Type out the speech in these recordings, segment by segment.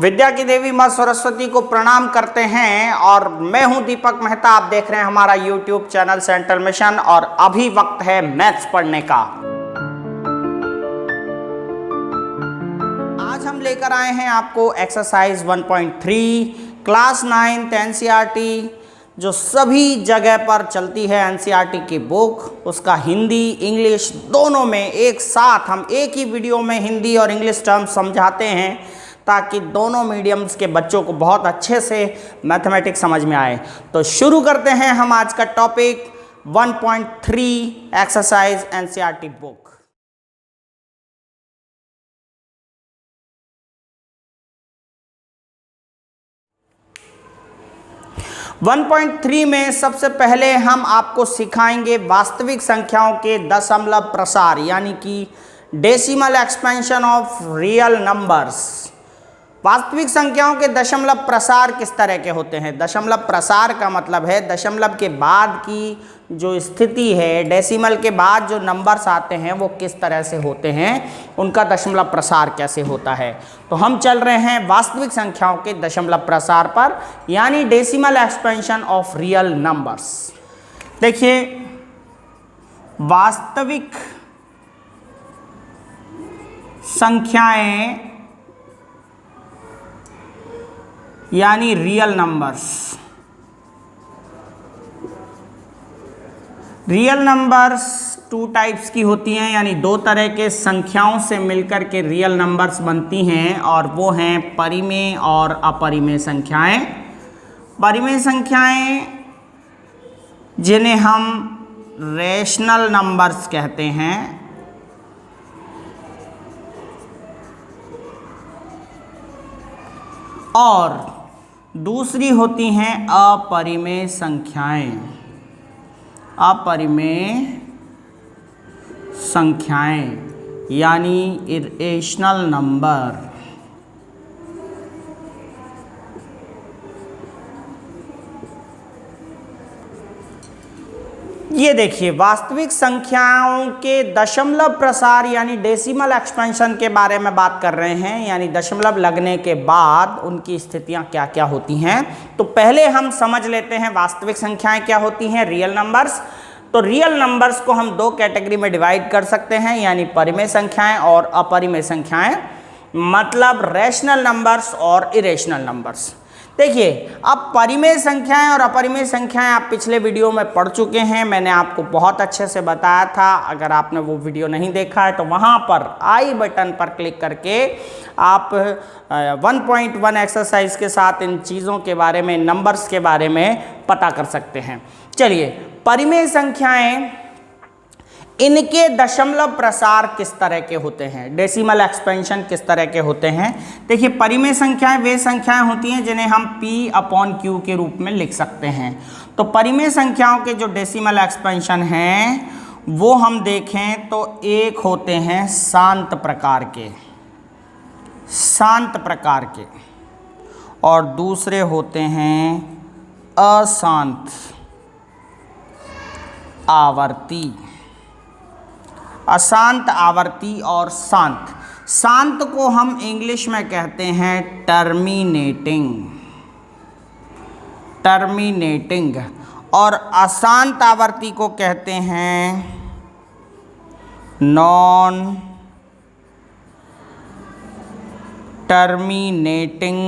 विद्या की देवी माँ सरस्वती को प्रणाम करते हैं। और मैं हूं दीपक मेहता, आप देख रहे हैं हमारा YouTube चैनल सेंट्रल मिशन। और अभी वक्त है मैथ्स पढ़ने का। आज हम लेकर आए हैं आपको एक्सरसाइज 1.3 क्लास 9 NCERT, जो सभी जगह पर चलती है NCERT की बुक। उसका हिंदी इंग्लिश दोनों में एक साथ हम एक ही वीडियो में हिंदी और इंग्लिश टर्म्स समझाते हैं, ताकि दोनों मीडियम्स के बच्चों को बहुत अच्छे से मैथमेटिक्स समझ में आए। तो शुरू करते हैं हम आज का topic 1.3 exercise NCERT book. One 1.3 में सबसे पहले हम आपको सिखाएंगे वास्तविक संख्याओं के दशमलव प्रसार, यानी कि decimal expansion of real numbers. वास्तविक संख्याओं के दशमलव प्रसार किस तरह के होते हैं। दशमलव प्रसार का मतलब है दशमलव के बाद की जो स्थिति है, डेसिमल के बाद जो नंबर्स आते हैं वो किस तरह से होते हैं, उनका दशमलव प्रसार कैसे होता है। तो हम चल रहे हैं वास्तविक संख्याओं के दशमलव प्रसार पर, यानी decimal expansion of real numbers. देखिए, वास्तविक संख्याएं यानी real numbers. Real numbers two types की होती हैं, यानी दो तरह के संख्याओं से मिलकर के रियल नंबर्स बनती हैं, और वो हैं परिमेय और अपरिमेय संख्याएं। परिमेय संख्याएं जिन्हें हम रैशनल नंबर्स कहते हैं, और दूसरी होती हैं अपरिमेय संख्याएं। अपरिमेय संख्याएं यानी इरेशनल नंबर। ये देखिए, वास्तविक संख्याओं के दशमलव प्रसार यानी डेसिमल एक्सपेंशन के बारे में बात कर रहे हैं, यानी दशमलव लगने के बाद उनकी स्थितियां क्या क्या होती हैं। तो पहले हम समझ लेते हैं वास्तविक संख्याएं क्या होती हैं, रियल नंबर्स। तो रियल नंबर्स को हम दो कैटेगरी में डिवाइड कर सकते हैं, यानी परिमेय संख्याएं और अपरिमेय संख्याएं, मतलब रैशनल नंबर्स और इरेशनल नंबर्स। देखिए, अब परिमेय संख्याएं और अपरिमेय संख्याएं आप पिछले वीडियो में पढ़ चुके हैं, मैंने आपको बहुत अच्छे से बताया था। अगर आपने वो वीडियो नहीं देखा है तो वहाँ पर आई बटन पर क्लिक करके आप 1.1 एक्सरसाइज के साथ इन चीज़ों के बारे में, नंबर्स के बारे में पता कर सकते हैं। चलिए, परिमेय संख्याएं, इनके दशमलव प्रसार किस तरह के होते हैं, डेसिमल एक्सपेंशन किस तरह के होते हैं। देखिए, परिमेय संख्याएं वे संख्याएं होती हैं जिन्हें हम P/Q के रूप में लिख सकते हैं। तो परिमेय संख्याओं के जो डेसिमल एक्सपेंशन हैं वो हम देखें तो एक होते हैं शांत प्रकार के, शांत प्रकार के, और दूसरे होते हैं अशांत आवर्ती। अशांत आवर्ती और शांत। शांत को हम इंग्लिश में कहते हैं टर्मिनेटिंग, टर्मिनेटिंग, और अशांत आवर्ती को कहते हैं नॉन टर्मिनेटिंग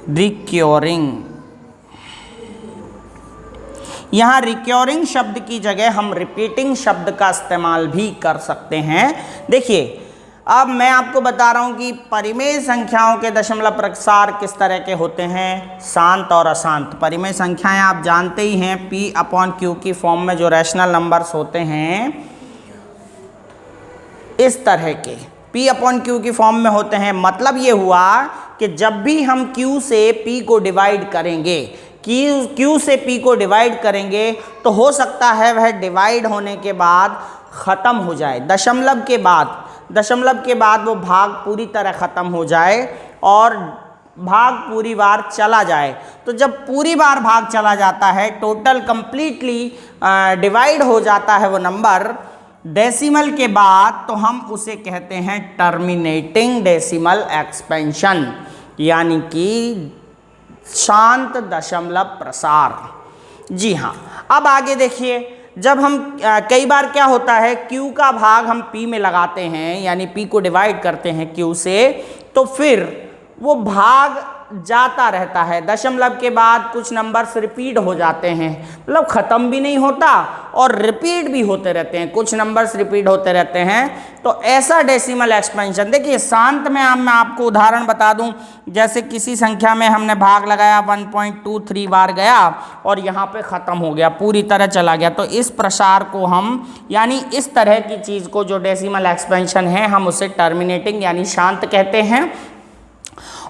रिक्योरिंग। यहाँ रिक्योरिंग शब्द की जगह हम रिपीटिंग शब्द का इस्तेमाल भी कर सकते हैं। देखिए, अब मैं आपको बता रहा हूँ कि परिमेय संख्याओं के दशमलव प्रसार किस तरह के होते हैं, शांत और अशांत। परिमेय संख्याएं आप जानते ही हैं, P/Q की फॉर्म में जो रैशनल नंबर्स होते हैं इस तरह के P/Q की फॉर्म में होते हैं। मतलब ये हुआ कि जब भी हम Q से P को डिवाइड करेंगे, Q से P को डिवाइड करेंगे, तो हो सकता है वह डिवाइड होने के बाद ख़त्म हो जाए। दशमलव के बाद वो भाग पूरी तरह ख़त्म हो जाए और भाग पूरी बार चला जाए। तो जब पूरी बार भाग चला जाता है, टोटल कंप्लीटली डिवाइड हो जाता है वो नंबर, डेसिमल के बाद तो हम उसे कहते हैं टर्मिनेटिंग डेसिमल एक्सपेंशन, यानी कि शांत दशमलव प्रसार। जी हाँ, अब आगे देखिए, जब हम कई बार क्या होता है, Q का भाग हम P में लगाते हैं, यानी P को डिवाइड करते हैं Q से, तो फिर वो भाग जाता रहता है, दशमलव के बाद कुछ नंबर्स रिपीट हो जाते हैं, मतलब ख़त्म भी नहीं होता और रिपीट भी होते रहते हैं, कुछ नंबर्स रिपीट होते रहते हैं। तो ऐसा डेसिमल एक्सपेंशन, देखिए शांत में मैं आपको उदाहरण बता दूं, जैसे किसी संख्या में हमने भाग लगाया 1.23 बार गया और यहाँ पे ख़त्म हो गया, पूरी तरह चला गया, तो इस प्रसार को हम, यानी इस तरह की चीज़ को जो डेसिमल एक्सपेंशन है, हम उसे टर्मिनेटिंग यानी शांत कहते हैं।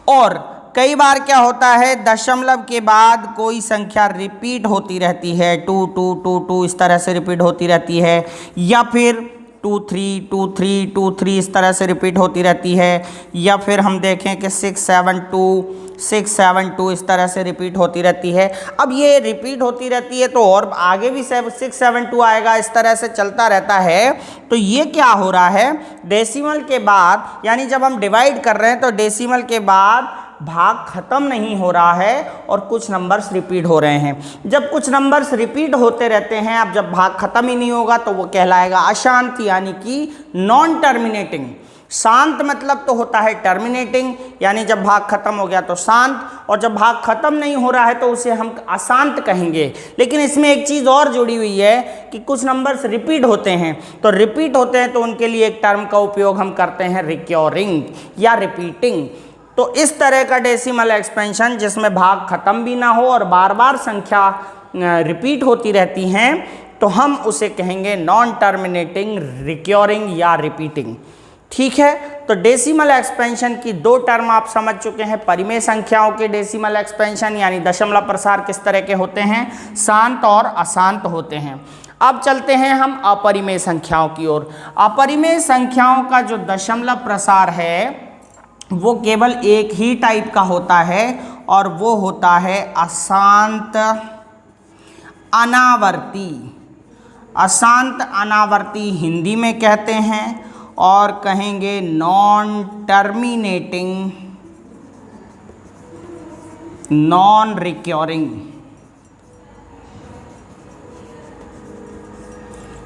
और कई बार क्या होता है, दशमलव के बाद कोई संख्या रिपीट होती रहती है, 2 2 2 2 इस तरह से रिपीट होती रहती है, या फिर 2 3 2 3 2 3 इस तरह से रिपीट होती रहती है, या फिर हम देखें कि 6 7 2 6 7 2 इस तरह से रिपीट होती रहती है। अब ये रिपीट होती रहती है तो और आगे भी 6 7 2 आएगा, इस तरह से चलता रहता है। तो ये क्या हो रहा है, डेसिमल के बाद, यानी जब हम डिवाइड कर रहे हैं तो डेसिमल के बाद भाग खत्म नहीं हो रहा है और कुछ नंबर्स रिपीट हो रहे हैं। जब कुछ नंबर्स रिपीट होते रहते हैं, अब जब भाग खत्म ही नहीं होगा तो वो कहलाएगा अशांत, यानी कि नॉन टर्मिनेटिंग। शांत मतलब तो होता है टर्मिनेटिंग, यानी जब भाग खत्म हो गया तो शांत, और जब भाग खत्म नहीं हो रहा है तो उसे हम अशांत कहेंगे। लेकिन इसमें एक चीज़ और जुड़ी हुई है कि कुछ नंबर्स रिपीट होते हैं, तो रिपीट होते हैं तो उनके लिए एक टर्म का उपयोग हम करते हैं रिक्योरिंग या रिपीटिंग। तो इस तरह का डेसिमल एक्सपेंशन जिसमें भाग खत्म भी ना हो और बार बार संख्या रिपीट होती रहती हैं, तो हम उसे कहेंगे नॉन टर्मिनेटिंग, रिक्योरिंग या रिपीटिंग। ठीक है, तो डेसिमल एक्सपेंशन की दो टर्म आप समझ चुके हैं। परिमेय संख्याओं के डेसिमल एक्सपेंशन यानी दशमलव प्रसार किस तरह के होते हैं, शांत और अशांत होते हैं। अब चलते हैं हम अपरिमेय संख्याओं की ओर। अपरिमेय संख्याओं का जो दशमलव प्रसार है वो केवल एक ही टाइप का होता है और वो होता है अशांत अनावर्ती। अशांत अनावर्ती हिंदी में कहते हैं और कहेंगे नॉन टर्मिनेटिंग, नॉन रिक्योरिंग।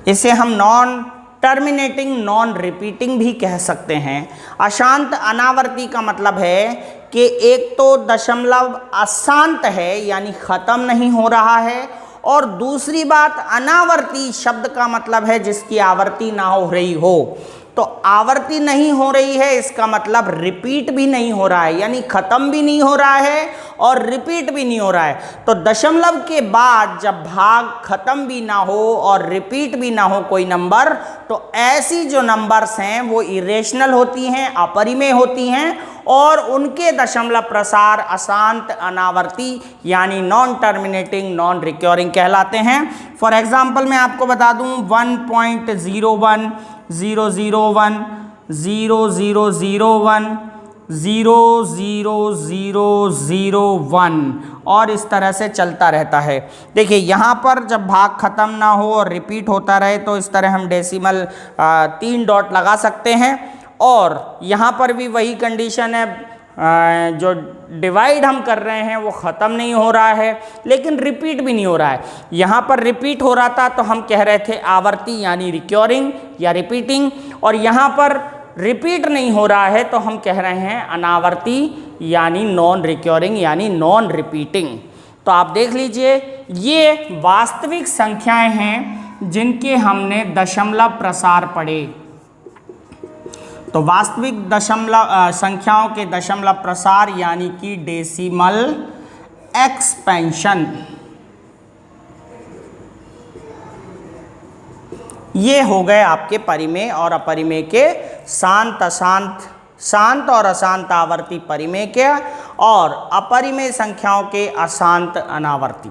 इसे हम नॉन टर्मिनेटिंग, नॉन रिपीटिंग भी कह सकते हैं। अशांत अनावर्ती का मतलब है कि एक तो दशमलव अशांत है यानी ख़त्म नहीं हो रहा है, और दूसरी बात अनावर्ती शब्द का मतलब है जिसकी आवृत्ति ना हो रही हो। तो आवृत्ति नहीं हो रही है इसका मतलब रिपीट भी नहीं हो रहा है, यानी ख़त्म भी नहीं हो रहा है और रिपीट भी नहीं हो रहा है। तो दशमलव के बाद जब भाग खत्म भी ना हो और रिपीट भी ना हो कोई नंबर, तो ऐसी जो नंबर्स हैं वो इरेशनल होती हैं, अपरिमेय होती हैं, और उनके दशमलव प्रसार अशांत अनावर्ती यानी नॉन टर्मिनेटिंग, नॉन रिक्योरिंग कहलाते हैं। फॉर एग्जाम्पल मैं आपको बता दूं 1.01 001 0001 00001 और इस तरह से चलता रहता है। देखिए यहाँ पर जब भाग खत्म ना हो और रिपीट होता रहे तो इस तरह हम डेसिमल 3 डॉट लगा सकते हैं। और यहाँ पर भी वही कंडीशन है, जो डिवाइड हम कर रहे हैं वो ख़त्म नहीं हो रहा है लेकिन रिपीट भी नहीं हो रहा है। यहाँ पर रिपीट हो रहा था तो हम कह रहे थे आवर्ती यानी रिक्योरिंग या रिपीटिंग, और यहाँ पर रिपीट नहीं हो रहा है तो हम कह रहे हैं अनावर्ती यानी नॉन रिक्योरिंग यानी नॉन रिपीटिंग। तो आप देख लीजिए ये वास्तविक संख्याएं हैं जिनके हमने दशमलव प्रसार पढ़े। तो वास्तविक दशमलव संख्याओं के दशमलव प्रसार यानी कि डेसिमल एक्सपेंशन, ये हो गए आपके परिमेय और अपरिमेय के, शांत अशांत, शांत और अशांत आवर्ती परिमेय के, और अपरिमेय संख्याओं के अशांत अनावर्ती।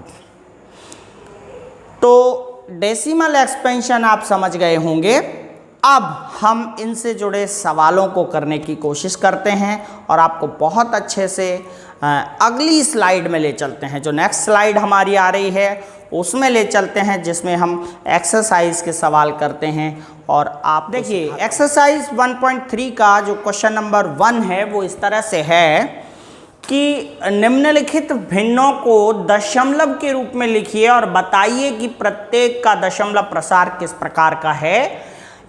तो डेसिमल एक्सपेंशन आप समझ गए होंगे। अब हम इनसे जुड़े सवालों को करने की कोशिश करते हैं और आपको बहुत अच्छे से अगली स्लाइड में ले चलते हैं। जो नेक्स्ट स्लाइड हमारी आ रही है उसमें ले चलते हैं जिसमें हम एक्सरसाइज के सवाल करते हैं। और आप देखिए एक्सरसाइज 1.3 का जो क्वेश्चन नंबर 1 है वो इस तरह से है कि निम्नलिखित भिन्नों को दशमलव के रूप में लिखिए और बताइए कि प्रत्येक का दशमलव प्रसार किस प्रकार का है।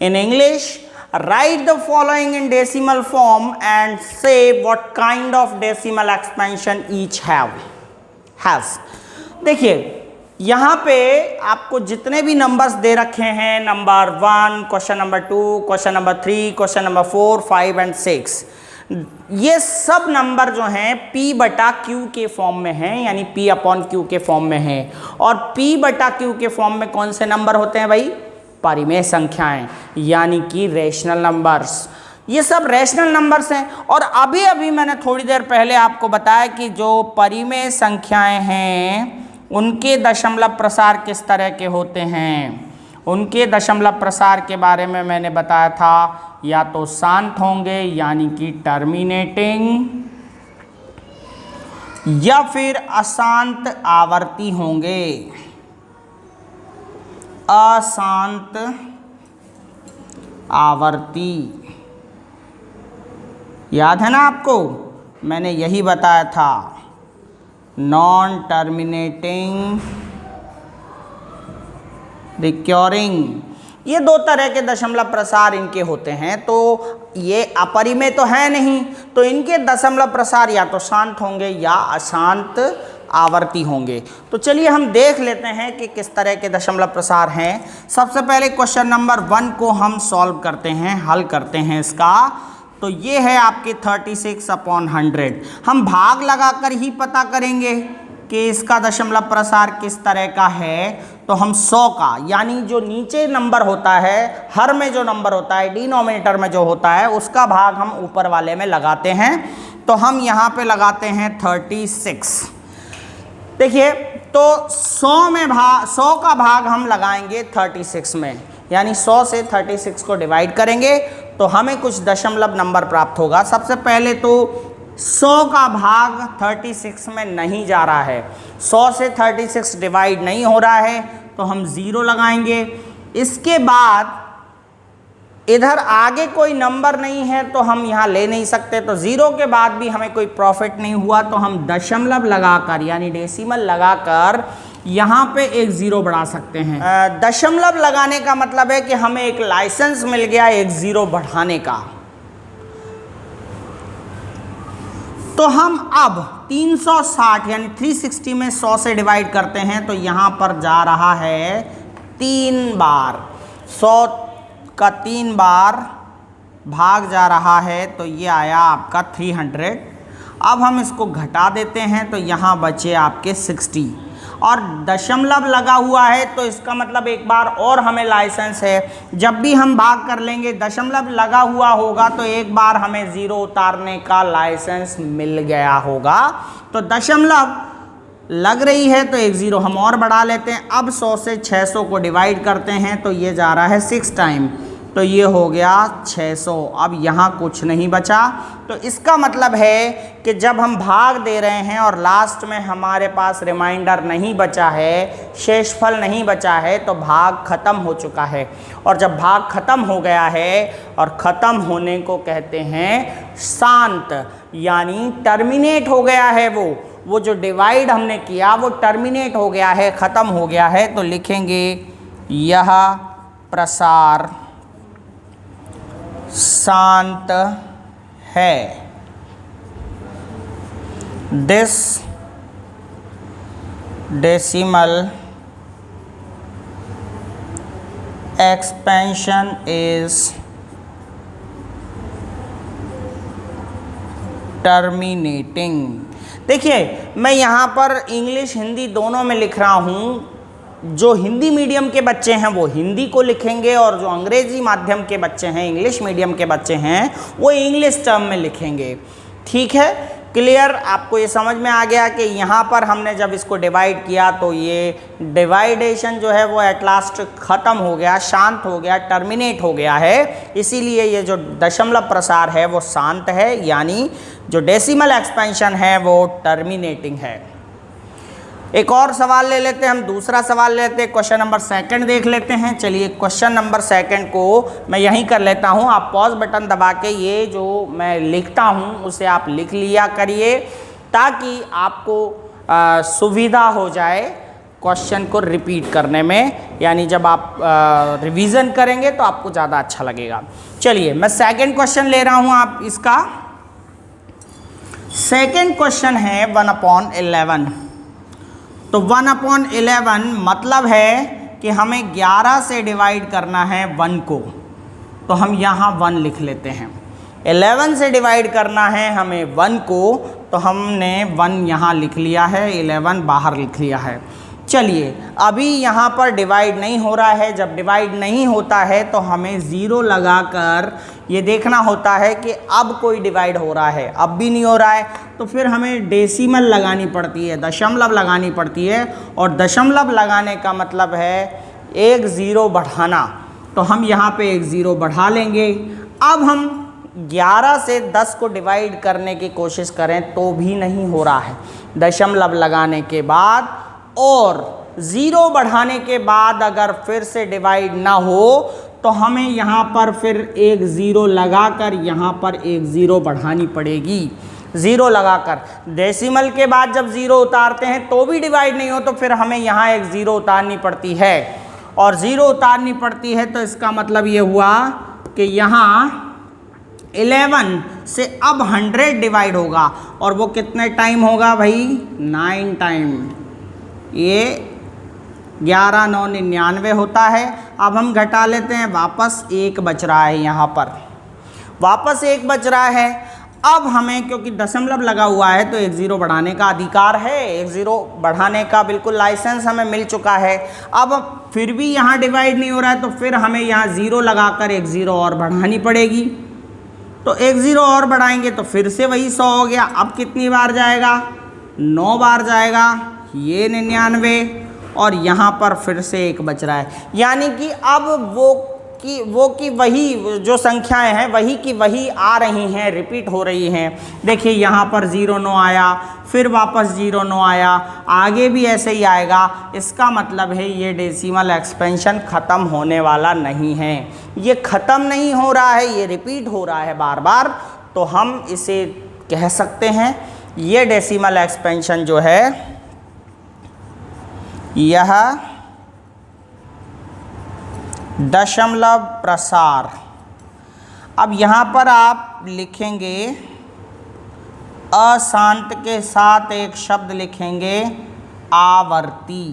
In English, write the following in decimal form and say what kind of decimal expansion each has. देखिए यहाँ पे आपको जितने भी नंबर्स दे रखे हैं, number 1, question number 2, question number 3, question number 4, 5 and 6, ये सब नंबर जो हैं P बटा Q के फॉर्म में हैं, यानी P अपॉन Q के फॉर्म में हैं। और P बटा Q के फॉर्म में कौन से नंबर होते हैं भाई? परिमेय संख्याएं, यानी कि रेशनल नंबर्स। ये सब रेशनल नंबर्स हैं। और अभी अभी मैंने थोड़ी देर पहले आपको बताया कि जो परिमेय संख्याएं हैं उनके दशमलव प्रसार किस तरह के होते हैं। उनके दशमलव प्रसार के बारे में मैंने बताया था, या तो शांत होंगे यानी कि टर्मिनेटिंग, या फिर अशांत आवर्ती होंगे। अशांत आवर्ती, याद है ना आपको, मैंने यही बताया था। नॉन टर्मिनेटिंग, रिक्योरिंग, ये दो तरह के दशमलव प्रसार इनके होते हैं। तो ये अपरिमेय तो है नहीं, तो इनके दशमलव प्रसार या तो शांत होंगे या अशांत आवर्ती होंगे। तो चलिए हम देख लेते हैं कि किस तरह के दशमलव प्रसार हैं। सबसे पहले क्वेश्चन नंबर 1 को हम सॉल्व करते हैं, हल करते हैं इसका। तो ये है आपके 36/100। हम भाग लगाकर ही पता करेंगे कि इसका दशमलव प्रसार किस तरह का है। तो हम 100 का, यानी जो नीचे नंबर होता है, हर में जो नंबर होता है, डिनोमिनेटर में जो होता है, उसका भाग हम ऊपर वाले में लगाते हैं। तो हम यहाँ पे लगाते हैं 36। देखिए, तो 100 का भाग हम लगाएंगे 36 में, यानी 100 से 36 को डिवाइड करेंगे तो हमें कुछ दशमलव नंबर प्राप्त होगा। सबसे पहले तो 100 का भाग 36 में नहीं जा रहा है, 100 से 36 डिवाइड नहीं हो रहा है, तो हम 0 लगाएंगे। इसके बाद इधर आगे कोई नंबर नहीं है तो हम यहाँ ले नहीं सकते, तो 0 के बाद भी हमें कोई प्रॉफिट नहीं हुआ, तो हम दशमलव लगाकर यानी डेसिमल लगाकर यहाँ पे एक 0 बढ़ा सकते हैं। दशमलव लगाने का मतलब है कि हमें एक लाइसेंस मिल गया एक 0 बढ़ाने का। तो हम अब 360 यानी 360 में 100 से डिवाइड करते हैं, तो यहाँ पर जा रहा है 3 बार, 100 का 3 बार भाग जा रहा है, तो ये आया आपका 300। अब हम इसको घटा देते हैं तो यहाँ बचे आपके 60, और दशमलव लगा हुआ है तो इसका मतलब एक बार और हमें लाइसेंस है। जब भी हम भाग कर लेंगे दशमलव लगा हुआ होगा तो एक बार हमें 0 उतारने का लाइसेंस मिल गया होगा। तो दशमलव लग रही है तो एक 0 हम और बढ़ा लेते हैं। अब 100 से 600 को डिवाइड करते हैं तो ये जा रहा है 6 टाइम, तो ये हो गया 600। अब यहाँ कुछ नहीं बचा, तो इसका मतलब है कि जब हम भाग दे रहे हैं और लास्ट में हमारे पास रिमाइंडर नहीं बचा है, शेषफल नहीं बचा है, तो भाग खत्म हो चुका है। और जब भाग खत्म हो गया है, और ख़त्म होने को कहते हैं शांत, यानी टर्मिनेट हो गया है, वो जो डिवाइड हमने किया वो टर्मिनेट हो गया है, ख़त्म हो गया है, तो लिखेंगे यह प्रसार शांत है। This decimal expansion is terminating. देखिए, मैं यहाँ पर इंग्लिश हिंदी दोनों में लिख रहा हूँ। जो हिंदी मीडियम के बच्चे हैं वो हिंदी को लिखेंगे, और जो अंग्रेजी माध्यम के बच्चे हैं, इंग्लिश मीडियम के बच्चे हैं, वो इंग्लिश टर्म में लिखेंगे। ठीक है, क्लियर? आपको ये समझ में आ गया कि यहाँ पर हमने जब इसको डिवाइड किया तो ये डिवाइडेशन जो है वो एट लास्ट ख़त्म हो गया, शांत हो गया, टर्मिनेट हो गया है। इसीलिए ये जो दशमलव प्रसार है वो शांत है, यानी जो डेसिमल एक्सपेंशन है वो टर्मिनेटिंग है। एक और सवाल ले लेते हैं हम, दूसरा सवाल ले लेते हैं, क्वेश्चन नंबर सेकंड देख लेते हैं। चलिए क्वेश्चन नंबर सेकंड को मैं यहीं कर लेता हूं। आप पॉज बटन दबा के ये जो मैं लिखता हूं उसे आप लिख लिया करिए, ताकि आपको सुविधा हो जाए क्वेश्चन को रिपीट करने में, यानी जब आप रिवीजन करेंगे तो आपको ज़्यादा अच्छा लगेगा। चलिए मैं सेकंड क्वेश्चन ले रहा हूं। आप इसका सेकंड क्वेश्चन है 1/11। तो 1/11 मतलब है कि हमें 11 से डिवाइड करना है 1 को, तो हम यहाँ 1 लिख लेते हैं। 11 से डिवाइड करना है हमें 1 को, तो हमने 1 यहाँ लिख लिया है, 11 बाहर लिख लिया है। चलिए अभी यहाँ पर डिवाइड नहीं हो रहा है। जब डिवाइड नहीं होता है तो हमें ज़ीरो लगाकर ये देखना होता है कि अब कोई डिवाइड हो रहा है। अब भी नहीं हो रहा है तो फिर हमें डेसिमल लगानी पड़ती है, दशमलव लगानी पड़ती है। और दशमलव लगाने का मतलब है एक ज़ीरो बढ़ाना, तो हम यहाँ पे एक ज़ीरो बढ़ा लेंगे। अब हम 11 से 10 को डिवाइड करने की कोशिश करें तो भी नहीं हो रहा है। दशमलव लगाने के बाद और ज़ीरो बढ़ाने के बाद अगर फिर से डिवाइड ना हो तो हमें यहाँ पर फिर एक ज़ीरो लगाकर यहाँ पर एक ज़ीरो बढ़ानी पड़ेगी। ज़ीरो लगाकर डेसिमल के बाद जब ज़ीरो उतारते हैं तो भी डिवाइड नहीं हो तो फिर हमें यहाँ एक ज़ीरो उतारनी पड़ती है। और ज़ीरो उतारनी पड़ती है तो इसका मतलब ये हुआ कि यहाँ 11 से अब 100 डिवाइड होगा, और वो कितने टाइम होगा भाई? 9 टाइम। ये 11 9 99 होता है। अब हम घटा लेते हैं, वापस 1 बच रहा है, यहाँ पर वापस 1 बच रहा है। अब हमें क्योंकि दशमलव लगा हुआ है तो एक ज़ीरो बढ़ाने का अधिकार है, एक ज़ीरो बढ़ाने का बिल्कुल लाइसेंस हमें मिल चुका है। अब फिर भी यहाँ डिवाइड नहीं हो रहा है तो फिर हमें यहाँ ज़ीरो लगाकर एक ज़ीरो और बढ़ानी पड़ेगी। तो एक ज़ीरो और बढ़ाएंगे तो फिर से वही 100 हो गया। अब कितनी बार जाएगा? 9 बार जाएगा। ये 99 और यहाँ पर फिर से 1 बच रहा है, यानी कि अब वो की वही जो संख्याएं हैं वही की वही आ रही हैं, रिपीट हो रही हैं। देखिए यहाँ पर 0 9 आया, फिर वापस 0 9 आया, आगे भी ऐसे ही आएगा। इसका मतलब है ये डेसिमल एक्सपेंशन ख़त्म होने वाला नहीं है, ये ख़त्म नहीं हो रहा है, ये रिपीट हो रहा है बार बार। तो हम इसे कह सकते हैं ये डेसिमल एक्सपेंशन जो है यह दशमलव प्रसार। अब यहाँ पर आप लिखेंगे अशांत के साथ एक शब्द लिखेंगे आवर्ती।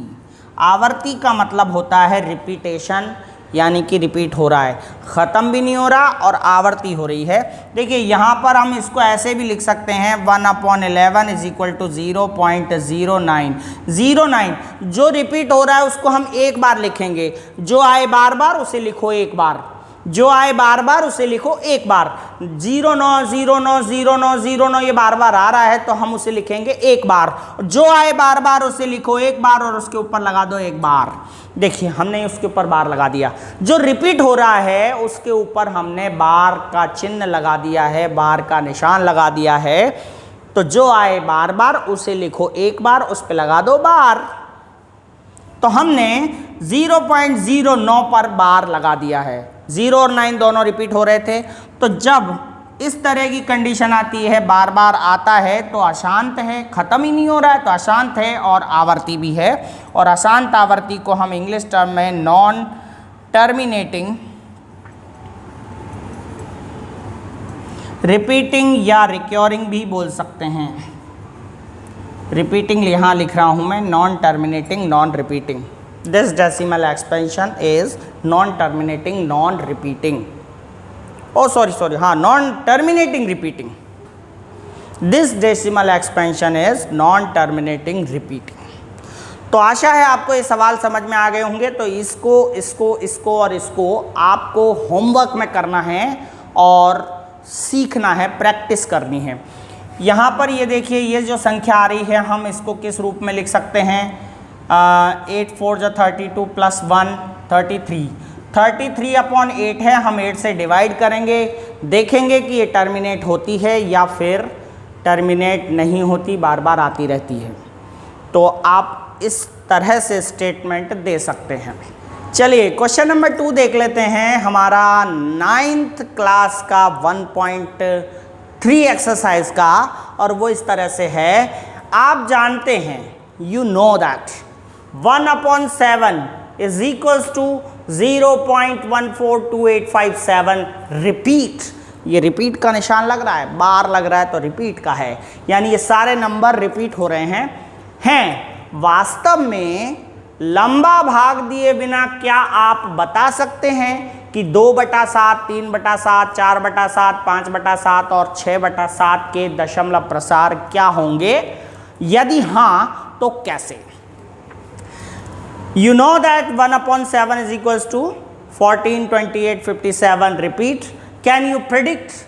आवर्ती का मतलब होता है रिपीटेशन, यानी कि रिपीट हो रहा है, ख़त्म भी नहीं हो रहा और आवर्ती हो रही है। देखिए यहाँ पर हम इसको ऐसे भी लिख सकते हैं 1/11 इज इक्वल टू 0.09। 09 जो रिपीट हो रहा है उसको हम एक बार लिखेंगे, जो आए बार बार उसे लिखो एक बार, जो आए बार बार उसे लिखो एक बार। 09 09 09 09 ये बार बार आ रहा है तो हम उसे लिखेंगे एक बार। जो आए बार बार उसे लिखो एक बार और उसके ऊपर लगा दो एक बार। देखिए हमने उसके ऊपर बार लगा दिया। जो रिपीट हो रहा है उसके ऊपर हमने बार का चिन्ह लगा दिया है, बार का निशान लगा दिया है। तो जो आए बार बार उसे लिखो एक बार, उस पर लगा दो बार। तो हमने 0.09 पर बार लगा दिया है। 0 और 9 दोनों रिपीट हो रहे थे। तो जब इस तरह की कंडीशन आती है, बार बार आता है, तो अशांत है, ख़त्म ही नहीं हो रहा है तो अशांत है और आवर्ती भी है। और अशांत आवर्ती को हम इंग्लिश टर्म में नॉन टर्मिनेटिंग रिपीटिंग या रिक्योरिंग भी बोल सकते हैं। रिपीटिंग यहाँ लिख रहा हूँ मैं, non terminating non repeating. This decimal expansion is non terminating non repeating. Oh sorry हाँ, non terminating repeating. This decimal expansion is non terminating repeating. तो आशा है आपको ये सवाल समझ में आ गए होंगे। तो इसको और इसको आपको होमवर्क में करना है और सीखना है, प्रैक्टिस करनी है। यहाँ पर ये देखिए, ये जो संख्या आ रही है हम इसको किस रूप में लिख सकते हैं? 8 4 32 प्लस 1 33। 33/8 है, हम 8 से डिवाइड करेंगे, देखेंगे कि ये टर्मिनेट होती है या फिर टर्मिनेट नहीं होती, बार बार आती रहती है। तो आप इस तरह से स्टेटमेंट दे सकते हैं। चलिए क्वेश्चन नंबर 2 देख लेते हैं, हमारा 9th क्लास का 1.3 एक्सरसाइज का, और वो इस तरह से है। आप जानते हैं, you know that 1/7 is equals to 0.142857 repeat. ये रिपीट का निशान लग रहा है, बार लग रहा है तो रिपीट का है, यानी ये सारे नंबर रिपीट हो रहे हैं। वास्तव में लंबा भाग दिए बिना क्या आप बता सकते हैं कि 2/7, 3/7, 4/7, 5/7 और 6/7 के दशमलव प्रसार क्या होंगे? यदि हाँ तो कैसे? You know that 1/7 is equals to 14, 28, 57 repeat. Can you predict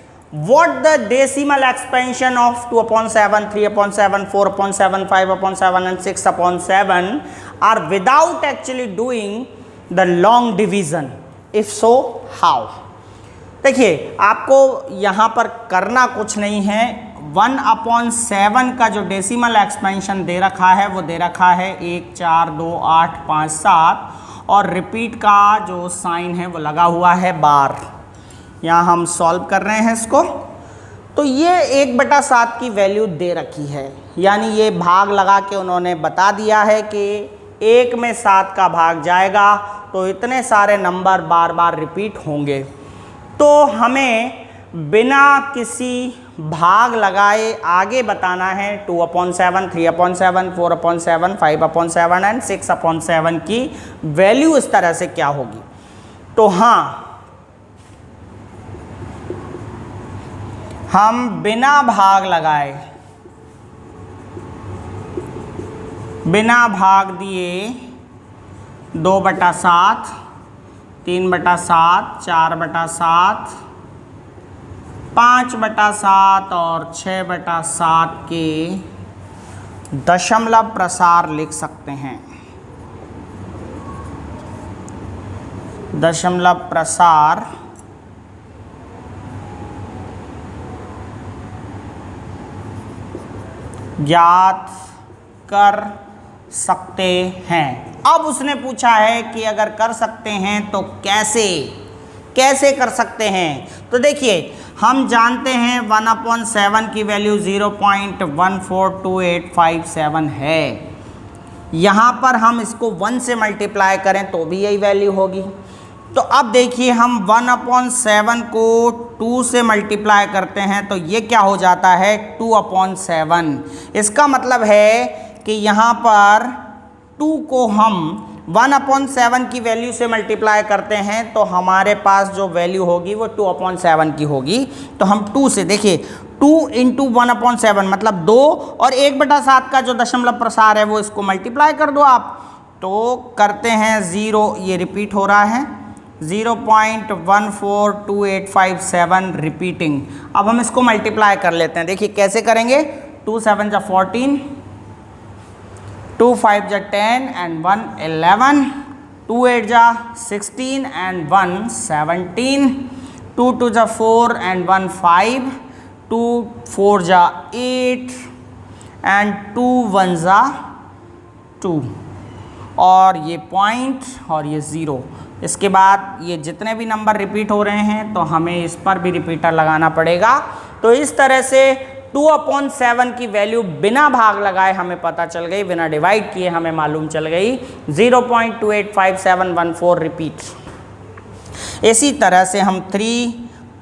what the decimal expansion of 2/7, 3/7, 4/7, 5/7 and 6/7 are without actually doing the long division? If so, how? देखिए, आपको यहाँ पर करना कुछ नहीं है। 1/7 का जो डेसिमल एक्सपेंशन दे रखा है वो दे रखा है 1, 4, 2, 8, 5, 7, और रिपीट का जो साइन है वो लगा हुआ है बार। यहाँ हम सॉल्व कर रहे हैं इसको, तो ये 1/7 की वैल्यू दे रखी है, यानी ये भाग लगा के उन्होंने बता दिया है कि 1 में 7 का भाग जाएगा तो इतने सारे नंबर बार बार रिपीट होंगे। तो हमें बिना किसी भाग लगाए आगे बताना है 2/7, 3/7, 4/7, 5/7 एंड 6/7 की वैल्यू इस तरह से क्या होगी। तो हाँ, हम बिना भाग लगाए, बिना भाग दिए 2/7, 3/7, 4/7, 5/7 और 6/7 के दशमलव प्रसार लिख सकते हैं। दशमलव प्रसार ज्ञात कर सकते हैं। अब उसने पूछा है कि अगर कर सकते हैं तो कैसे कर सकते हैं। तो देखिए, हम जानते हैं 1/7 की वैल्यू 0.142857 है। यहाँ पर हम इसको 1 से मल्टीप्लाई करें तो भी यही वैल्यू होगी। तो अब देखिए, हम 1/7 को 2 से मल्टीप्लाई करते हैं तो ये क्या हो जाता है 2/7। इसका मतलब है कि यहाँ पर 2 को हम 1/7 की वैल्यू से मल्टीप्लाई करते हैं तो हमारे पास जो वैल्यू होगी वो 2/7 की होगी। तो हम 2 से, देखिए 2 × 1/7 मतलब 2, और 1/7 का जो दशमलव प्रसार है वो इसको मल्टीप्लाई कर दो आप, तो करते हैं 0, ये रिपीट हो रहा है 0.142857 रिपीटिंग। अब हम इसको मल्टीप्लाई कर लेते हैं। देखिए कैसे करेंगे, 2 7 जा 14, 2 5 जा 10 and 1 11, 2 8 जा 16 and 1 17, 2 2 जा 4 and 1 5, 2 4 जा 8 and 2 1 जा 2, और ये पॉइंट और ये 0। इसके बाद ये जितने भी नंबर रिपीट हो रहे हैं तो हमें इस पर भी रिपीटर लगाना पड़ेगा। तो इस तरह से 2/7 की वैल्यू बिना भाग लगाए हमें पता चल गई, बिना डिवाइड किए हमें मालूम चल गई 0.285714 रिपीट। इसी तरह से हम 3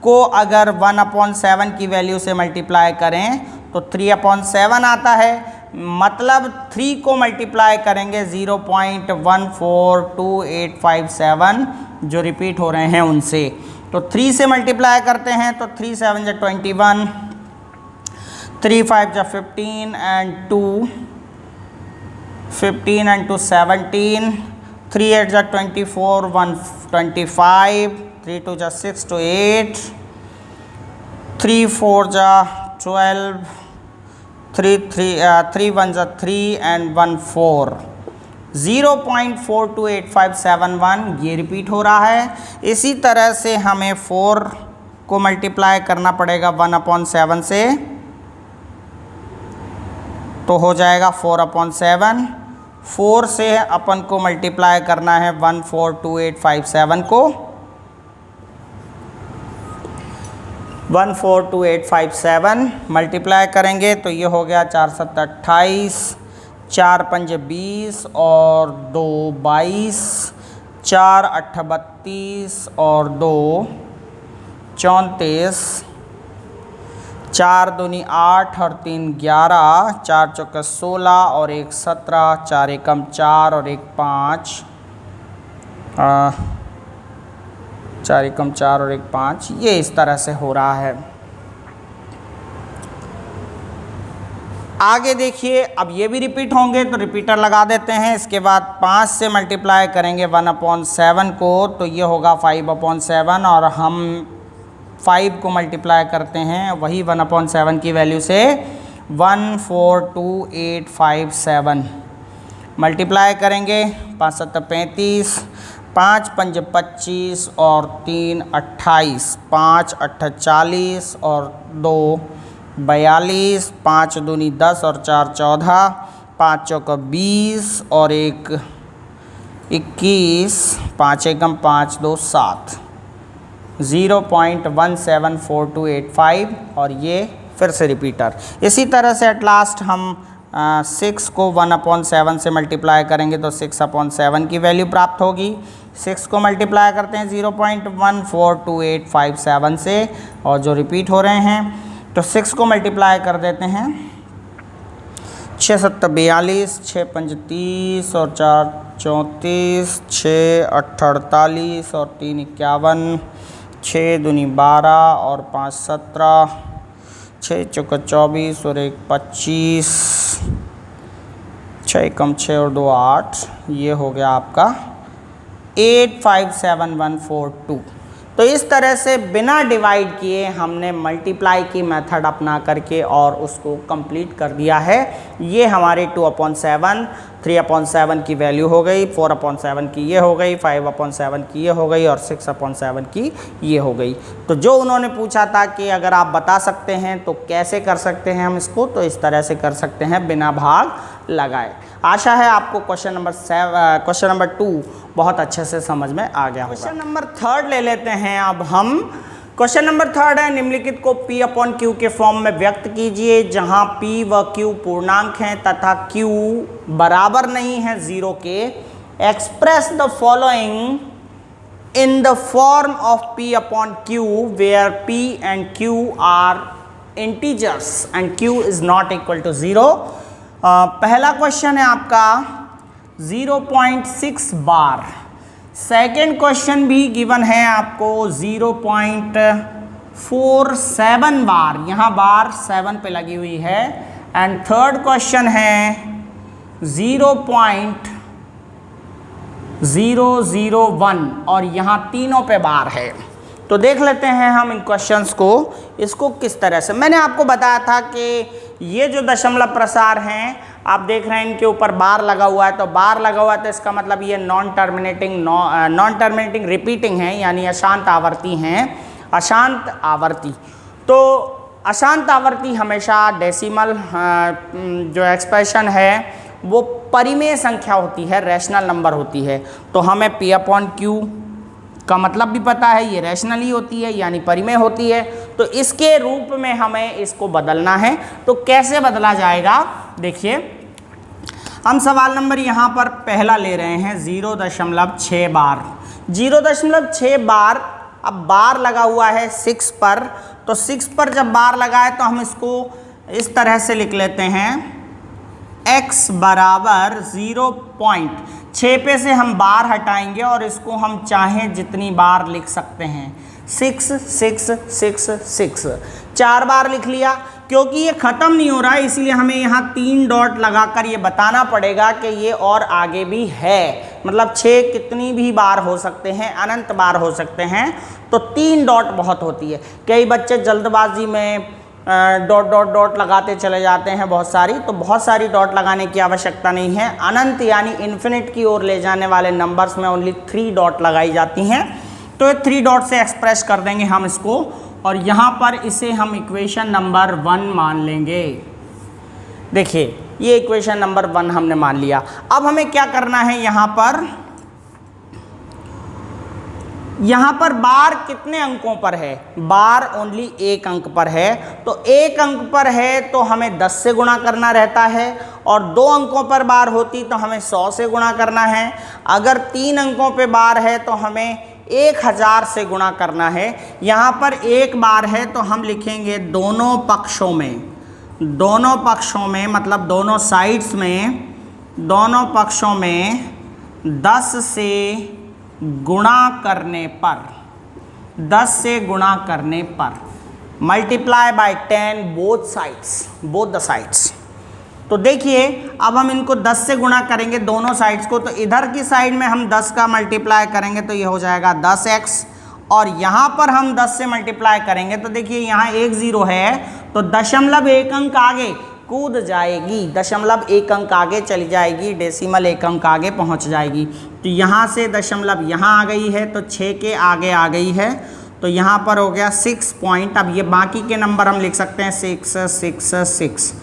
को अगर 1/7 की वैल्यू से मल्टीप्लाई करें तो 3/7 आता है, मतलब 3 को मल्टीप्लाई करेंगे 0.142857 जो रिपीट हो रहे हैं उनसे। तो 3 से मल्टीप्लाई करते हैं तो 3 7 जा 21, 3 5 जा 15 and 2 15 and 2 17, 3 8 जा 24, 1 25, 3 2 जा 6 to 8, 3 4 जा 12, 3 1 जा 3 and 1 4, 0.428571 ये रिपीट हो रहा है। इसी तरह से हमें 4 को मल्टीप्लाई करना पड़ेगा 1/7 से, तो हो जाएगा 4/7, 4 से अपन को मल्टीप्लाई करना है 142857 को। 142857 मल्टीप्लाई करेंगे तो ये हो गया 4 7 28, 4 5 20 और 2 22, 4 8 32 और 2 34, 4 दूनी 8 और 3 11, 4 चौके 16 और 1 17, 4 एकम 4 और 1 5, 4 एकम 4 और 1 5, ये इस तरह से हो रहा है। आगे देखिए, अब ये भी रिपीट होंगे तो रिपीटर लगा देते हैं। इसके बाद 5 से मल्टीप्लाई करेंगे 1/7 को तो ये होगा 5/7 और हम 5 को मल्टीप्लाई करते हैं वही 1/7 की वैल्यू से 142857 मल्टीप्लाई करेंगे। 5 7 35, 5 5 25 और 3 28, 5 8 40 और 2 42, 5 दूनी 10 और 4 14, 5 चौका 20 और 1 21, 5 एकम 5 2 7, 0.174285 और ये फिर से रिपीटर। इसी तरह से एट लास्ट हम 6 को 1/7 से मल्टीप्लाई करेंगे तो 6/7 की वैल्यू प्राप्त होगी। 6 को मल्टीप्लाई करते हैं 0.142857 से और जो रिपीट हो रहे हैं तो 6 को मल्टीप्लाई कर देते हैं 6 7 42, 6 5 30 और 4 34, 6 8 48 और 3 51, 6 दूनी 12 और 5 17, 6 चौका 24 और 1 25, 6 एकम 6 और 2 8, ये हो गया आपका 857142। तो इस तरह से बिना डिवाइड किए हमने मल्टीप्लाई की मेथड अपना करके और उसको कंप्लीट कर दिया है। ये हमारे 2/7, 3/7 की वैल्यू हो गई, 4/7 की ये हो गई, 5/7 की ये हो गई और 6/7 की ये हो गई। तो जो उन्होंने पूछा था कि अगर आप बता सकते हैं तो कैसे कर सकते हैं हम इसको, तो इस तरह से कर सकते हैं बिना भाग लगाए। आशा है आपको क्वेश्चन नंबर 2 बहुत अच्छे से समझ में आ गया होगा। क्वेश्चन नंबर 3 ले लेते हैं अब हम। क्वेश्चन नंबर 3 है, निम्नलिखित को P/Q के फॉर्म में व्यक्त कीजिए जहां P व Q पूर्णांक हैं तथा Q बराबर नहीं है 0 के। Express the following in the form of P/Q where P and Q are integers and Q is not equal to 0। पहला क्वेश्चन है आपका 0.6 बार। सेकेंड क्वेश्चन भी गिवन है आपको 0.47 बार, यहाँ बार 7 पे लगी हुई है। एंड थर्ड क्वेश्चन है 0.001 और यहाँ तीनों पे बार है। तो देख लेते हैं हम इन क्वेश्चंस को, इसको किस तरह से। मैंने आपको बताया था कि ये जो दशमलव प्रसार हैं आप देख रहे हैं इनके ऊपर बार लगा हुआ है, तो बार लगा हुआ है तो इसका मतलब ये नॉन टर्मिनेटिंग रिपीटिंग है, यानी अशांत आवर्ती हैं। अशांत आवर्ती, तो अशांत आवर्ती हमेशा डेसिमल जो एक्सप्रेशन है वो परिमेय संख्या होती है, रैशनल नंबर होती है। तो हमें P/Q का मतलब भी पता है, ये रैशनली होती है यानी परिमेय होती है। तो इसके रूप में हमें इसको बदलना है। तो कैसे बदला जाएगा, देखिए हम सवाल नंबर यहाँ पर पहला ले रहे हैं 0.6 बार। 0.6 बार, अब बार लगा हुआ है 6 पर, तो 6 पर जब बार लगा है तो हम इसको इस तरह से लिख लेते हैं x बराबर 0.6 पे से हम बार हटाएंगे और इसको हम चाहें जितनी बार लिख सकते हैं, 6 6 6 6 4 बार लिख लिया। क्योंकि ये ख़त्म नहीं हो रहा है इसलिए हमें यहाँ 3 डॉट लगाकर ये बताना पड़ेगा कि ये और आगे भी है। मतलब 6 कितनी भी बार हो सकते हैं, अनंत बार हो सकते हैं। तो 3 डॉट बहुत होती है। कई बच्चे जल्दबाजी में डॉट डॉट डॉट लगाते चले जाते हैं बहुत सारी, तो बहुत सारी डॉट लगाने की आवश्यकता नहीं है। अनंत यानी इन्फिनिट की ओर ले जाने वाले नंबर्स में ओनली 3 डॉट लगाई जाती हैं। तो ये 3 डॉट से एक्सप्रेस कर देंगे हम इसको, और यहाँ पर इसे हम इक्वेशन नंबर 1 मान लेंगे। देखिए ये इक्वेशन नंबर 1 हमने मान लिया। अब हमें क्या करना है, यहाँ पर बार कितने अंकों पर है, बार ओनली 1 अंक पर है। तो 1 अंक पर है तो हमें 10 से गुणा करना रहता है, और 2 अंकों पर बार होती तो हमें 100 से गुणा करना है। अगर 3 अंकों पे बार है तो हमें 1000 से गुणा करना है। यहाँ पर 1 बार है तो हम लिखेंगे दोनों पक्षों में मतलब दोनों साइड्स में, दोनों पक्षों में 10 से गुणा करने पर, 10 से गुणा करने पर multiply by 10 both the sides. तो देखिए अब हम इनको 10 से गुणा करेंगे दोनों साइड्स को, तो इधर की साइड में हम 10 का मल्टीप्लाई करेंगे तो ये हो जाएगा 10x, और यहाँ पर हम 10 से मल्टीप्लाई करेंगे तो देखिए यहाँ 1 0 है तो 0.1 अंक आगे कूद जाएगी, 0.1 अंक आगे चली जाएगी, डेसिमल 1 अंक आगे पहुँच जाएगी। तो यहाँ से दशमलव यहाँ आ गई है तो 6 के आगे आ गई है, तो यहाँ पर हो गया 6 पॉइंट। अब ये बाकी के नंबर हम लिख सकते हैं 6 6 6,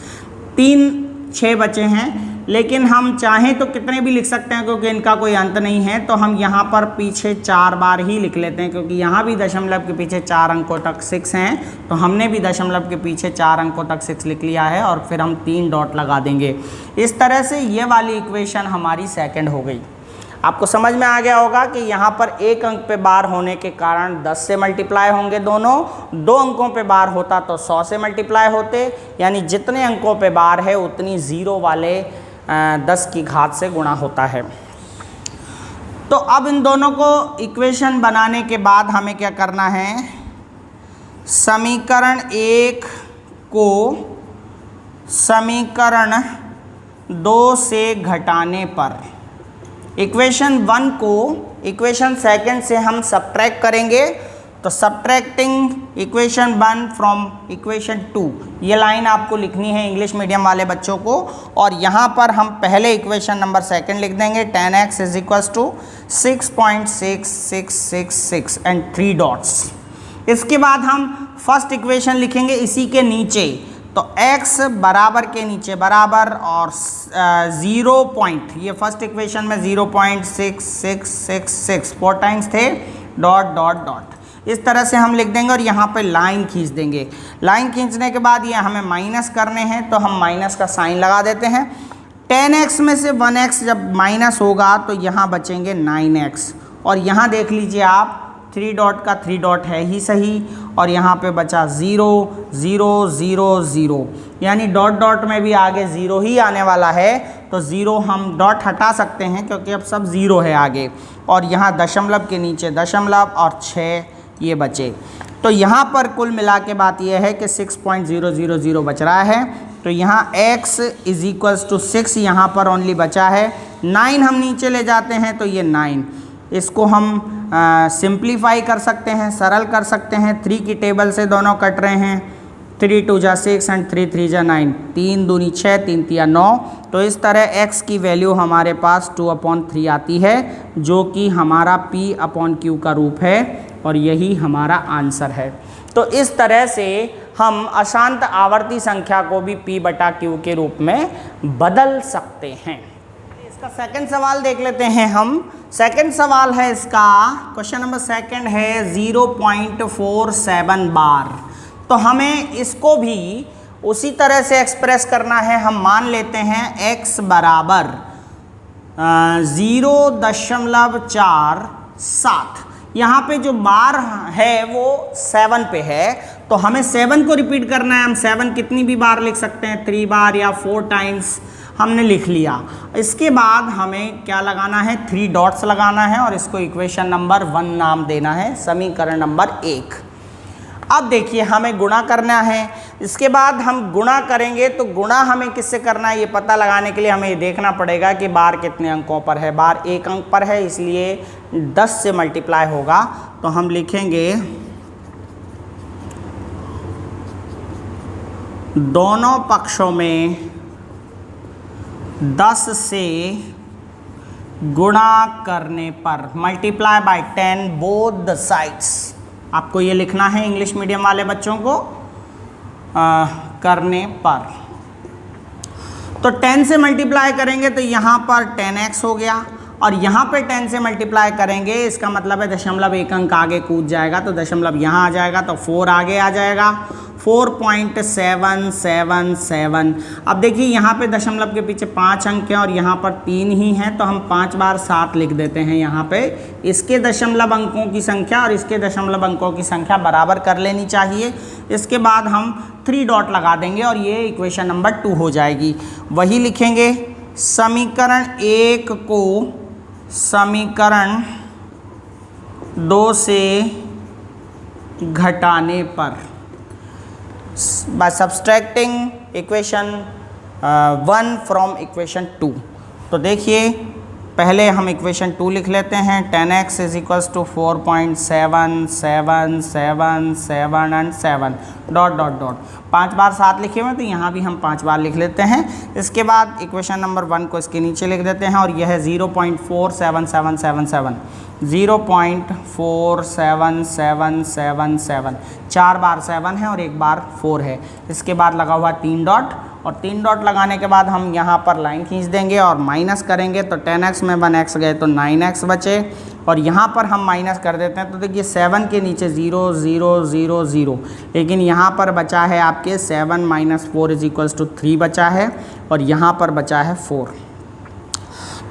3 6 बचे हैं, लेकिन हम चाहें तो कितने भी लिख सकते हैं क्योंकि इनका कोई अंत नहीं है। तो हम यहाँ पर पीछे 4 बार ही लिख लेते हैं, क्योंकि यहाँ भी दशमलव के पीछे 4 अंकों तक 6 हैं, तो हमने भी दशमलव के पीछे 4 अंकों तक 6 लिख लिया है, और फिर हम 3 डॉट लगा देंगे। इस तरह से ये वाली इक्वेशन हमारी सेकंड हो गई। आपको समझ में आ गया होगा कि यहाँ पर 1 अंक पे बार होने के कारण 10 से मल्टीप्लाई होंगे दोनों, 2 अंकों पे बार होता तो 100 से मल्टीप्लाई होते, यानी जितने अंकों पे बार है उतनी 0 वाले 10 की घात से गुणा होता है। तो अब इन दोनों को इक्वेशन बनाने के बाद हमें क्या करना है, समीकरण 1 को समीकरण 2 से घटाने पर इक्वेशन 1 को इक्वेशन 2 से हम सब्ट्रैक्ट करेंगे। तो सब्ट्रैक्टिंग इक्वेशन 1 फ्रॉम इक्वेशन 2, ये लाइन आपको लिखनी है इंग्लिश मीडियम वाले बच्चों को। और यहाँ पर हम पहले इक्वेशन नंबर 2 लिख देंगे, 10x is equals to 6.6666 and 3 dots. इसके बाद हम फर्स्ट इक्वेशन लिखेंगे इसी के नीचे, तो x बराबर के नीचे बराबर और 0 पॉइंट, ये फर्स्ट इक्वेशन में 0.6666 4 टाइम्स थे, डॉट डॉट डॉट, इस तरह से हम लिख देंगे और यहाँ पे लाइन खींच देंगे। लाइन खींचने के बाद ये हमें माइनस करने हैं तो हम माइनस का साइन लगा देते हैं। 10x में से 1x जब माइनस होगा तो यहाँ बचेंगे 9x, और यहाँ देख लीजिए आप 3 डॉट का 3 डॉट है ही सही, और यहाँ पे बचा 0 0 0 0, यानी डॉट डॉट में भी आगे 0 ही आने वाला है, तो 0 हम डॉट हटा सकते हैं क्योंकि अब सब 0 है आगे, और यहाँ दशमलव के नीचे दशमलव और 6 ये बचे। तो यहाँ पर कुल मिला के बात यह है कि 6.000 बच रहा है। तो यहाँ x इज इक्वल्स टू 6 यहाँ पर ओनली बचा है, 9 हम नीचे ले जाते हैं तो ये 9, इसको हम सिंप्लीफाई कर सकते हैं, सरल कर सकते हैं। 3 की टेबल से दोनों कट रहे हैं, 3 2 जा 6 एंड 3 3 जा 9, 3 दूनी 6 3 3 9। तो इस तरह x की वैल्यू हमारे पास 2/3 आती है, जो कि हमारा p/q का रूप है, और यही हमारा आंसर है। तो इस तरह से हम अशांत आवर्ती संख्या को भी p/q के रूप में बदल सकते हैं। इसका सेकंड सवाल देख लेते हैं हम। सेकंड सवाल है इसका, क्वेश्चन नंबर 2 है 0.47 बार। तो हमें इसको भी उसी तरह से एक्सप्रेस करना है। हम मान लेते हैं x बराबर 0.47, यहाँ पे जो बार है वो 7 पे है, तो हमें 7 को रिपीट करना है। हम 7 कितनी भी बार लिख सकते हैं, 3 बार या 4 टाइम्स हमने लिख लिया। इसके बाद हमें क्या लगाना है, 3 डॉट्स लगाना है, और इसको इक्वेशन नंबर 1 नाम देना है, समीकरण नंबर 1। अब देखिए हमें गुणा करना है। इसके बाद हम गुणा करेंगे तो गुणा हमें किससे करना है ये पता लगाने के लिए हमें ये देखना पड़ेगा कि बार कितने अंकों पर है। बार 1 अंक पर है, इसलिए 10 से मल्टीप्लाई होगा। तो हम लिखेंगे दोनों पक्षों में 10 से गुणा करने पर, multiply by 10 both the sides. आपको ये लिखना है इंग्लिश मीडियम वाले बच्चों को, करने पर। तो 10 से मल्टीप्लाई करेंगे तो यहाँ पर 10x हो गया, और यहाँ पे 10 से मल्टीप्लाई करेंगे, इसका मतलब है दशमलव एक अंक आगे कूद जाएगा, तो दशमलव यहाँ आ जाएगा, तो 4 आगे आ जाएगा, 4.777। अब देखिए यहाँ पे दशमलव के पीछे 5 अंक हैं और यहाँ पर 3 ही हैं, तो हम 5 बार 7 लिख देते हैं यहाँ पे। इसके दशमलव अंकों की संख्या और इसके दशमलव अंकों की संख्या बराबर कर लेनी चाहिए। इसके बाद हम 3 डॉट लगा देंगे और ये इक्वेशन नंबर 2 हो जाएगी। वही लिखेंगे, समीकरण 1 को समीकरण 2 से घटाने पर, by subtracting equation 1 from equation 2। तो देखिए पहले हम इक्वेशन 2 लिख लेते हैं, 10x is equals to 4.777 and 7 dot dot dot, 5 बार 7 लिखे हुए, तो यहाँ भी हम 5 बार लिख लेते हैं। इसके बाद इक्वेशन नंबर 1 को इसके नीचे लिख देते हैं और यह है 0.47777, 0.47777, 4 बार 7 है और 1 बार 4 है। इसके बाद लगा हुआ 3 डॉट, और 3 डॉट लगाने के बाद हम यहाँ पर लाइन खींच देंगे और माइनस करेंगे, तो 10x में 1x गए तो 9x बचे, और यहाँ पर हम माइनस कर देते हैं, तो देखिए 7 के नीचे 0 0 0 0, लेकिन यहाँ पर बचा है आपके 7 - 4 इज इक्वल्स टू 3 बचा है, और यहाँ पर बचा है 4।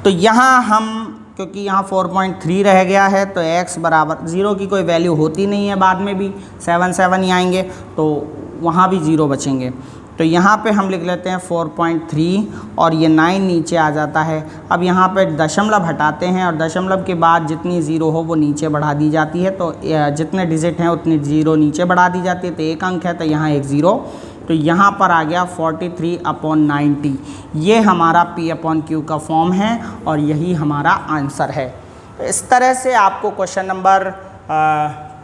तो यहाँ हम, क्योंकि यहाँ 4.3 रह गया है, तो x बराबर 0 की कोई वैल्यू होती नहीं है, बाद में भी 7 7 ही आएंगे, तो वहाँ भी 0 बचेंगे। तो यहाँ पे हम लिख लेते हैं 4.3 और ये 9 नीचे आ जाता है। अब यहाँ पे दशमलव हटाते हैं और दशमलव के बाद जितनी 0 हो वो नीचे बढ़ा दी जाती है, तो जितने डिजिट हैं उतनी 0 नीचे बढ़ा दी जाती है, तो 1 अंक है तो यहाँ 1 0, तो यहाँ पर आ गया 43/90। ये हमारा P/Q का फॉर्म है और यही हमारा आंसर है। तो इस तरह से आपको क्वेश्चन नंबर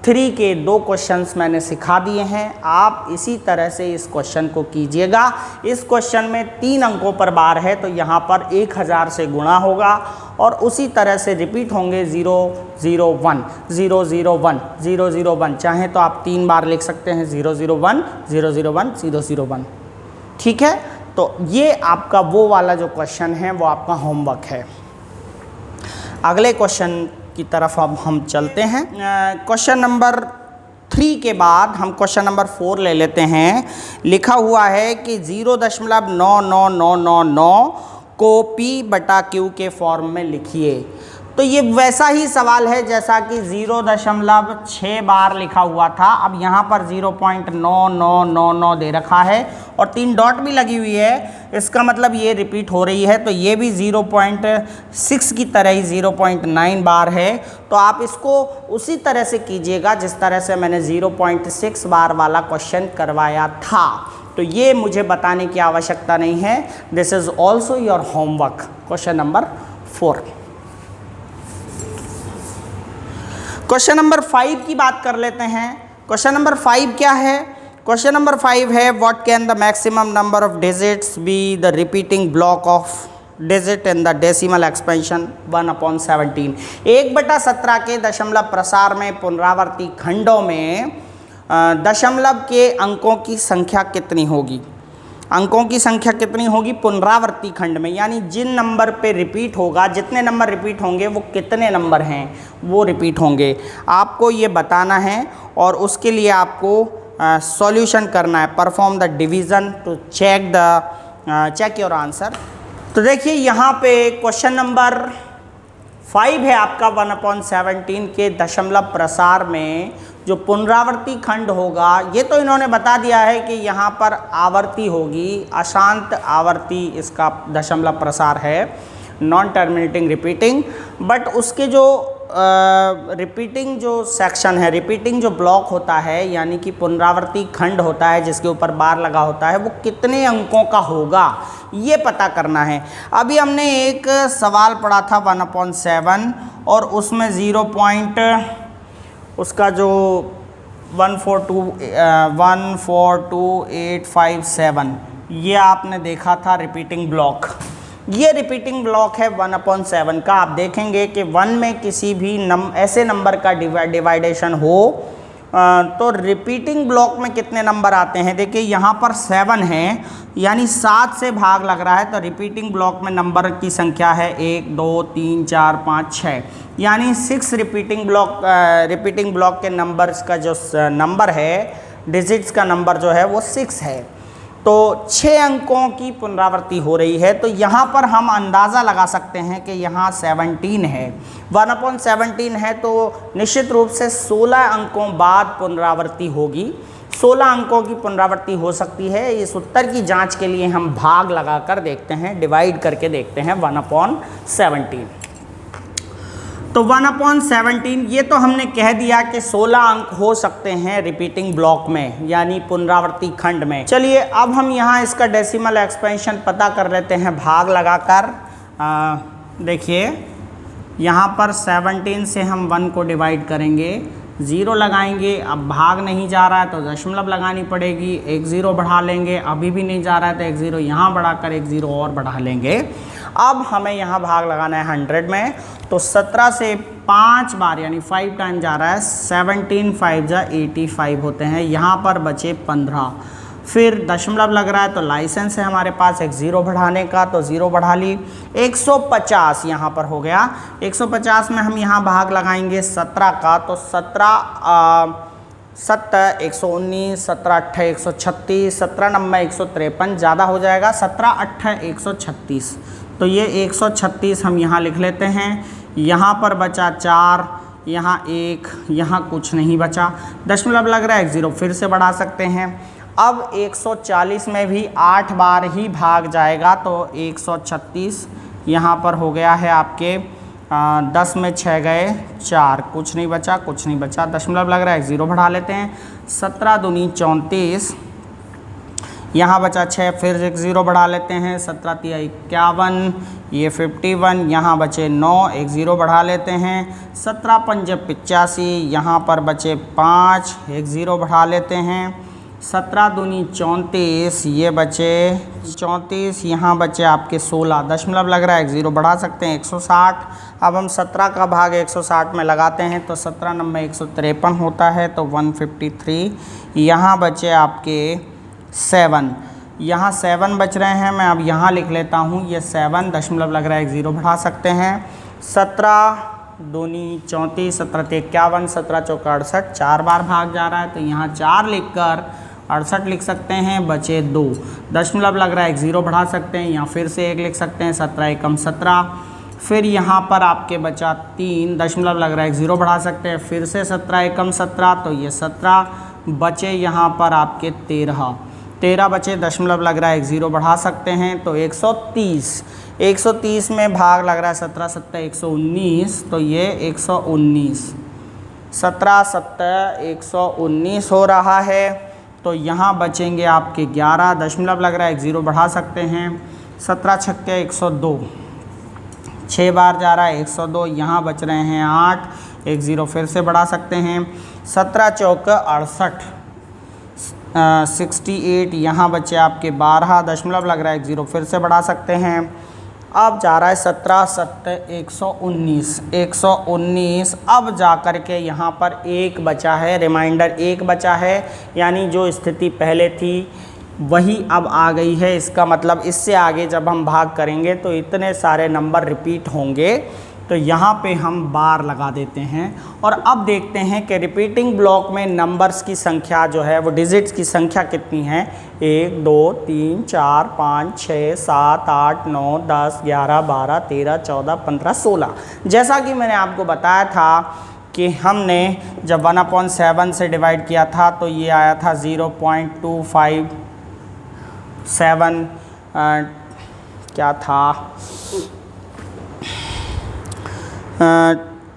3 के 2 क्वेश्चंस मैंने सिखा दिए हैं। आप इसी तरह से इस क्वेश्चन को कीजिएगा। इस क्वेश्चन में 3 अंकों पर बार है, तो यहाँ पर 1000 से गुणा होगा और उसी तरह से रिपीट होंगे 0 0 1 0 0 1 0 0 1। चाहें तो आप 3 बार लिख सकते हैं 0 0 1 0 0 1 0 0 1। ठीक है, तो ये आपका वो वाला जो क्वेश्चन है वो आपका होमवर्क है। अगले क्वेश्चन की तरफ अब हम चलते हैं। क्वेश्चन नंबर 3 के बाद हम क्वेश्चन नंबर 4 ले लेते हैं। लिखा हुआ है कि 0.99999 को P/Q के फॉर्म में लिखिए। तो ये वैसा ही सवाल है जैसा कि 0.6 बार लिखा हुआ था। अब यहाँ पर 0.9999 दे रखा है और 3 डॉट भी लगी हुई है, इसका मतलब ये रिपीट हो रही है, तो ये भी 0.6 की तरह ही 0.9 बार है। तो आप इसको उसी तरह से कीजिएगा जिस तरह से मैंने 0.6 बार वाला क्वेश्चन करवाया था। तो ये मुझे बताने की आवश्यकता नहीं है। This is also your homework. Question number 4। Question number 5 की बात कर लेते हैं। क्वेश्चन नंबर 5 क्या है? क्वेश्चन नंबर 5 है, what can the maximum number of digits be the repeating block of digit in the decimal expansion 1/17। 1/17 के दशमलव प्रसार में पुनरावर्ती खंडों में दशमलव के अंकों की संख्या कितनी होगी? अंकों की संख्या कितनी होगी पुनरावर्ती खंड में, यानी जिन नंबर पे रिपीट होगा, जितने नंबर रिपीट होंगे वो कितने नंबर हैं वो रिपीट होंगे, आपको ये बताना है। और उसके लिए आपको सॉल्यूशन करना है, perform the division to check your answer. तो देखिए यहाँ पे क्वेश्चन नंबर 5 है आपका 1/17 के दशमलव प्रसार में जो पुनरावर्ती खंड होगा, ये तो इन्होंने बता दिया है कि यहाँ पर आवर्ती होगी, अशांत आवर्ती इसका दशमलव प्रसार है, नॉन टर्मिनेटिंग रिपीटिंग। बट उसके जो रिपीटिंग जो सेक्शन है, रिपीटिंग जो ब्लॉक होता है, यानी कि पुनरावर्ती खंड होता है जिसके ऊपर बार लगा होता है, वो कितने अंकों का होगा ये पता करना है। अभी हमने एक सवाल पढ़ा था 1/7 और उसमें 0. उसका जो 142,857 ये आपने देखा था रिपीटिंग ब्लॉक। ये रिपीटिंग ब्लॉक है 1/7 का। आप देखेंगे कि 1 में किसी भी ऐसे नंबर का डिवाइडेशन हो तो रिपीटिंग ब्लॉक में कितने नंबर आते हैं? देखिए यहाँ पर 7 है, यानी 7 से भाग लग रहा है, तो रिपीटिंग ब्लॉक में नंबर की संख्या है 1 2 3 4 5 6, यानी 6 रिपीटिंग ब्लॉक के नंबर्स का जो नंबर है, डिजिट्स का नंबर जो है वो 6 है। तो 6 अंकों की पुनरावृत्ति हो रही है, तो यहाँ पर हम अंदाज़ा लगा सकते हैं कि यहाँ 17 है, 1/17 है, तो निश्चित रूप से 16 अंकों बाद पुनरावृत्ति होगी। 16 अंकों की पुनरावृत्ति हो सकती है। इस उत्तर की जांच के लिए हम भाग लगाकर देखते हैं, डिवाइड करके देखते हैं 1/17। तो 1/17 ये तो हमने कह दिया कि 16 अंक हो सकते हैं रिपीटिंग ब्लॉक में, यानी पुनरावृत्ति खंड में। चलिए अब हम यहाँ इसका डेसिमल एक्सपेंशन पता कर लेते हैं भाग लगाकर। देखिए यहाँ पर 17 से हम 1 को डिवाइड करेंगे, 0 लगाएंगे, अब भाग नहीं जा रहा है तो दशमलव लगानी पड़ेगी, एक 0 बढ़ा लेंगे, अभी भी नहीं जा रहा है तो एक 0 यहाँ बढ़ाकर एक 0 और बढ़ा लेंगे। अब हमें यहाँ भाग लगाना है 100 में, तो 17 से 5 बार यानी 5 टाइम जा रहा है, 17 5 जा 85 होते हैं, यहाँ पर बचे 15, फिर दशमलव लग रहा है तो लाइसेंस है हमारे पास एक 0 बढ़ाने का, तो 0 बढ़ा ली, 150 यहाँ पर हो गया। 150 में हम यहाँ भाग लगाएंगे 17 का, तो 17 7 119, 17 8 136, 17 9 153, ज़्यादा हो जाएगा, 17 8 136, तो ये 136 हम यहाँ लिख लेते हैं। यहाँ पर बचा 4, यहाँ 1, यहाँ कुछ नहीं बचा, दशमलव लग रहा है, एक 0 फिर से बढ़ा सकते हैं। अब 140 में भी 8 बार ही भाग जाएगा, तो 136 यहाँ पर हो गया है आपके 10 में 6 गए 4, कुछ नहीं बचा, दशमलव लग रहा है, 0 बढ़ा लेते हैं। 17 दूनी 34, यहाँ बचा 6, फिर एक 0 बढ़ा लेते हैं, 17 तिया 51, ये 51, यहाँ बचे 9, एक 0 बढ़ा लेते हैं, 17 पंजे 85, यहाँ पर बचे 5, एक 0 बढ़ा लेते हैं, 17 दूनी 34, ये बचे 34, यहाँ बचे आपके 16, दशमलव लग रहा है, एक 0 बढ़ा सकते हैं, 160। अब हम 17 का भाग 160 में लगाते हैं, तो 17 9 153 होता है, तो 153, यहाँ बचे आपके 7, यहाँ 7 बच रहे हैं, मैं अब यहाँ लिख लेता हूँ, ये 7, दशमलव लग रहा है, एक 0 बढ़ा सकते हैं। 17 दूनी 34, 17 51, 17 चौका 68, 4 बार भाग जा रहा है, तो यहाँ 4 लिखकर 68 लिख सकते हैं, बचे 2, दशमलव लग रहा है, एक 0 बढ़ा सकते हैं, यहाँ फिर से 1 लिख सकते हैं, 17 एकम 17, फिर यहाँ पर आपके बचा 3, दशमलव लग रहा है, एक 0 बढ़ा सकते हैं, फिर से 17 एकम 17, तो ये 17 बचे, यहाँ पर आपके 13 बचे, दशमलव लग रहा है, एक 0 बढ़ा सकते हैं, तो 130 में भाग लग रहा है 17 7 119, तो ये 119, 17 7 119 हो रहा है, तो यहाँ बचेंगे आपके 11, दशमलव लग रहा है, एक 0 बढ़ा सकते हैं, 17 छक्के 102, 6 बार जा रहा है, 102, यहाँ बच रहे हैं 8, एक 0 फिर से बढ़ा सकते हैं, 17 चौका 68, 68, यहाँ बचे आपके 12, दशमलव लग रहा है, एक 0 फिर से बढ़ा सकते हैं। अब जा रहा है 17 7 119, अब जा कर के यहाँ पर 1 बचा है, रिमाइंडर 1 बचा है, यानी जो स्थिति पहले थी वही अब आ गई है। इसका मतलब इससे आगे जब हम भाग करेंगे तो इतने सारे नंबर रिपीट होंगे, तो यहाँ पे हम बार लगा देते हैं। और अब देखते हैं कि रिपीटिंग ब्लॉक में नंबर्स की संख्या जो है वो डिजिट्स की संख्या कितनी है। 1 2 3 4 5 6 7 8 9 10 11 12 13 14 15 16। जैसा कि मैंने आपको बताया था कि हमने जब 1/7 से डिवाइड किया था तो ये आया था 0.257 क्या था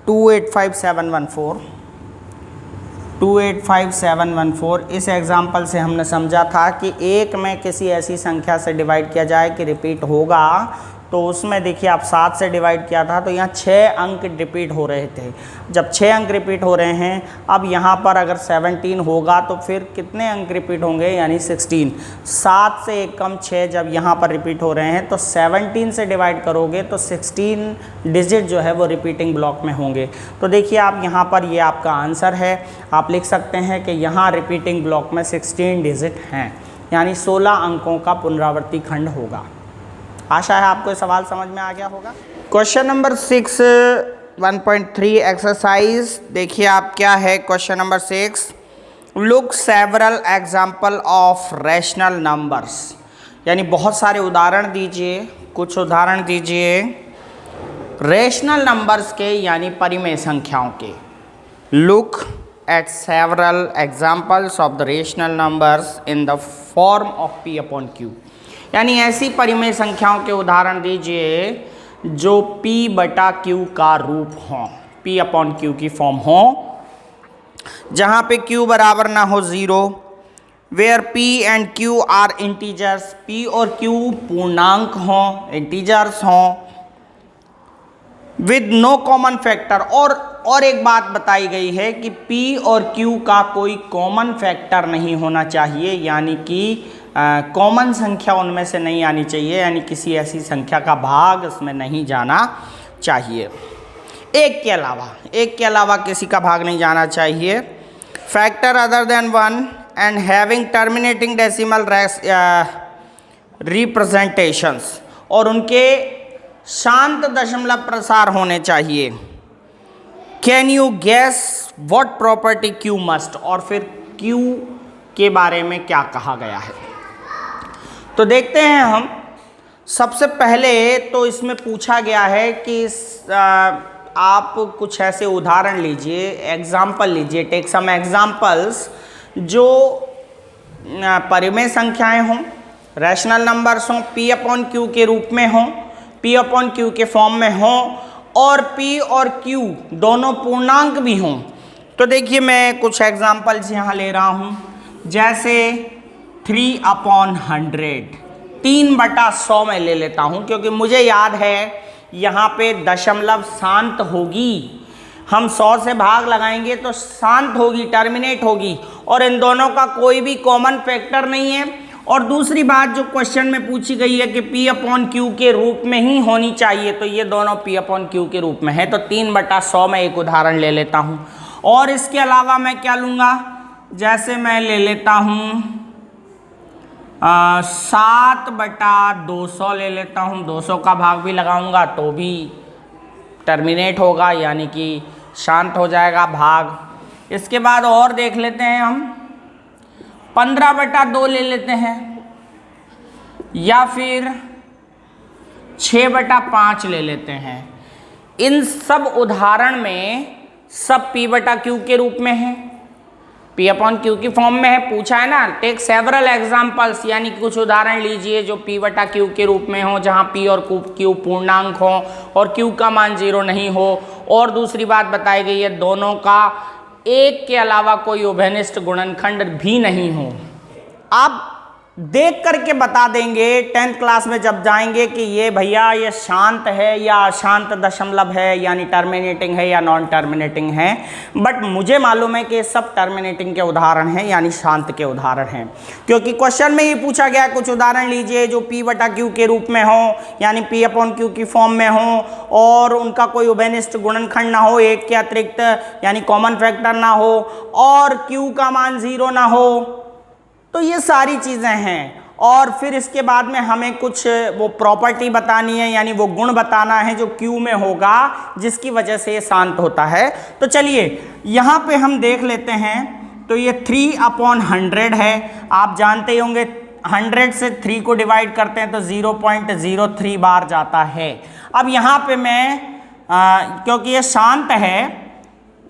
285,714। इस एग्ज़ाम्पल से हमने समझा था कि 1 में किसी ऐसी संख्या से डिवाइड किया जाए कि रिपीट होगा तो उसमें देखिए आप 7 से डिवाइड किया था तो यहाँ 6 अंक रिपीट हो रहे थे। जब 6 अंक रिपीट हो रहे हैं, अब यहाँ पर अगर 17 होगा तो फिर कितने अंक रिपीट होंगे, यानी 16। 7 से एक कम 6 जब यहाँ पर रिपीट हो रहे हैं तो 17 से डिवाइड करोगे तो 16 डिजिट जो है वो रिपीटिंग ब्लॉक में होंगे। तो देखिए आप यहाँ पर ये आपका आंसर है। आप लिख सकते हैं कि यहाँ रिपीटिंग ब्लॉक में 16 डिजिट हैं, यानी 16 अंकों का पुनरावर्ती खंड होगा। आशा है आपको सवाल समझ में आ गया होगा। क्वेश्चन नंबर 6 1.3 एक्सरसाइज देखिए आप क्या है। Question number 6, look several example of rational numbers, यानी बहुत सारे उदाहरण दीजिए, कुछ उदाहरण दीजिए रैशनल नंबर्स के यानी परिमेय संख्याओं के। Look at several examples of the rational numbers in the form of P upon Q, यानी ऐसी परिमेय संख्याओं के उदाहरण दीजिए जो P बटा Q का रूप हों, P अपॉन Q की फॉर्म हो, जहाँ पे Q बराबर ना हो 0, where P and Q are integers, P और Q पूर्णांक हों, इंटीजर्स हों, विद नो कॉमन फैक्टर। और एक बात बताई गई है कि P और Q का कोई कॉमन फैक्टर नहीं होना चाहिए, यानी कि कॉमन संख्या उनमें से नहीं आनी चाहिए, यानी किसी ऐसी संख्या का भाग उसमें नहीं जाना चाहिए। एक के अलावा किसी का भाग नहीं जाना चाहिए। Factor other than 1 and having terminating decimal representations, और उनके शांत दशमलव प्रसार होने चाहिए। Can you guess what property Q must, और फिर Q के बारे में क्या कहा गया है। तो देखते हैं हम। सबसे पहले तो इसमें पूछा गया है कि आप कुछ ऐसे उदाहरण लीजिए, एग्जाम्पल लीजिए, टेक सम एग्जाम्पल्स जो परिमेय संख्याएं हों, रैशनल नंबर्स हों, P अपॉन Q के रूप में हों, P अपॉन Q के फॉर्म में हों, और P और Q दोनों पूर्णांक भी हों। तो देखिए मैं कुछ एग्जाम्पल्स यहाँ ले रहा हूँ, जैसे 3 अपॉन 100, 3/100 में ले लेता हूँ, क्योंकि मुझे याद है यहाँ पे दशमलव शांत होगी। हम 100 से भाग लगाएंगे तो शांत होगी, टर्मिनेट होगी, और इन दोनों का कोई भी कॉमन फैक्टर नहीं है। और दूसरी बात जो क्वेश्चन में पूछी गई है कि P अपॉन Q के रूप में ही होनी चाहिए, तो ये दोनों P अपॉन Q के रूप में है, तो 3/100 में एक उदाहरण ले लेता हूँ। और इसके अलावा मैं क्या लूँगा, जैसे मैं ले लेता हूँ 7/200 ले लेता हूँ। 200 का भाग भी लगाऊंगा तो भी टर्मिनेट होगा, यानी कि शांत हो जाएगा भाग। इसके बाद और देख लेते हैं हम, 15/2 ले लेते हैं, या फिर 6/5 ले लेते हैं। इन सब उदाहरण में सब P बटा Q के रूप में है, P अपॉन Q की फॉर्म में है। पूछा है ना, टेक सेवरल एग्जाम्पल्स, यानी कुछ उदाहरण लीजिए जो P बटा Q के रूप में हो, जहाँ P और Q पूर्णांक हो और Q का मान 0 नहीं हो। और दूसरी बात बताई गई है, दोनों का एक के अलावा कोई उभयनिष्ठ गुणनखंड भी नहीं हो। अब देख करके बता देंगे 10th क्लास में जब जाएंगे कि ये भैया ये शांत है या अशांत दशमलव है, यानी टर्मिनेटिंग है या नॉन टर्मिनेटिंग है। बट मुझे मालूम है कि सब टर्मिनेटिंग के उदाहरण हैं, यानी शांत के उदाहरण हैं, क्योंकि क्वेश्चन में ही पूछा गया कुछ उदाहरण लीजिए जो P बटा Q के रूप में हो, यानी P अपॉन Q की फॉर्म में हो, और उनका कोई उभयनिष्ठ गुणनखंड ना हो एक के अतिरिक्त, यानी कॉमन फैक्टर ना हो, और Q का मान 0 ना हो। तो ये सारी चीज़ें हैं। और फिर इसके बाद में हमें कुछ वो प्रॉपर्टी बतानी है, यानी वो गुण बताना है जो Q में होगा, जिसकी वजह से ये शांत होता है। तो चलिए यहाँ पे हम देख लेते हैं। तो ये 3 अपॉन 100 है, आप जानते ही होंगे 100 से 3 को डिवाइड करते हैं तो 0.03 बार जाता है। अब यहाँ पे मैं क्योंकि ये शांत है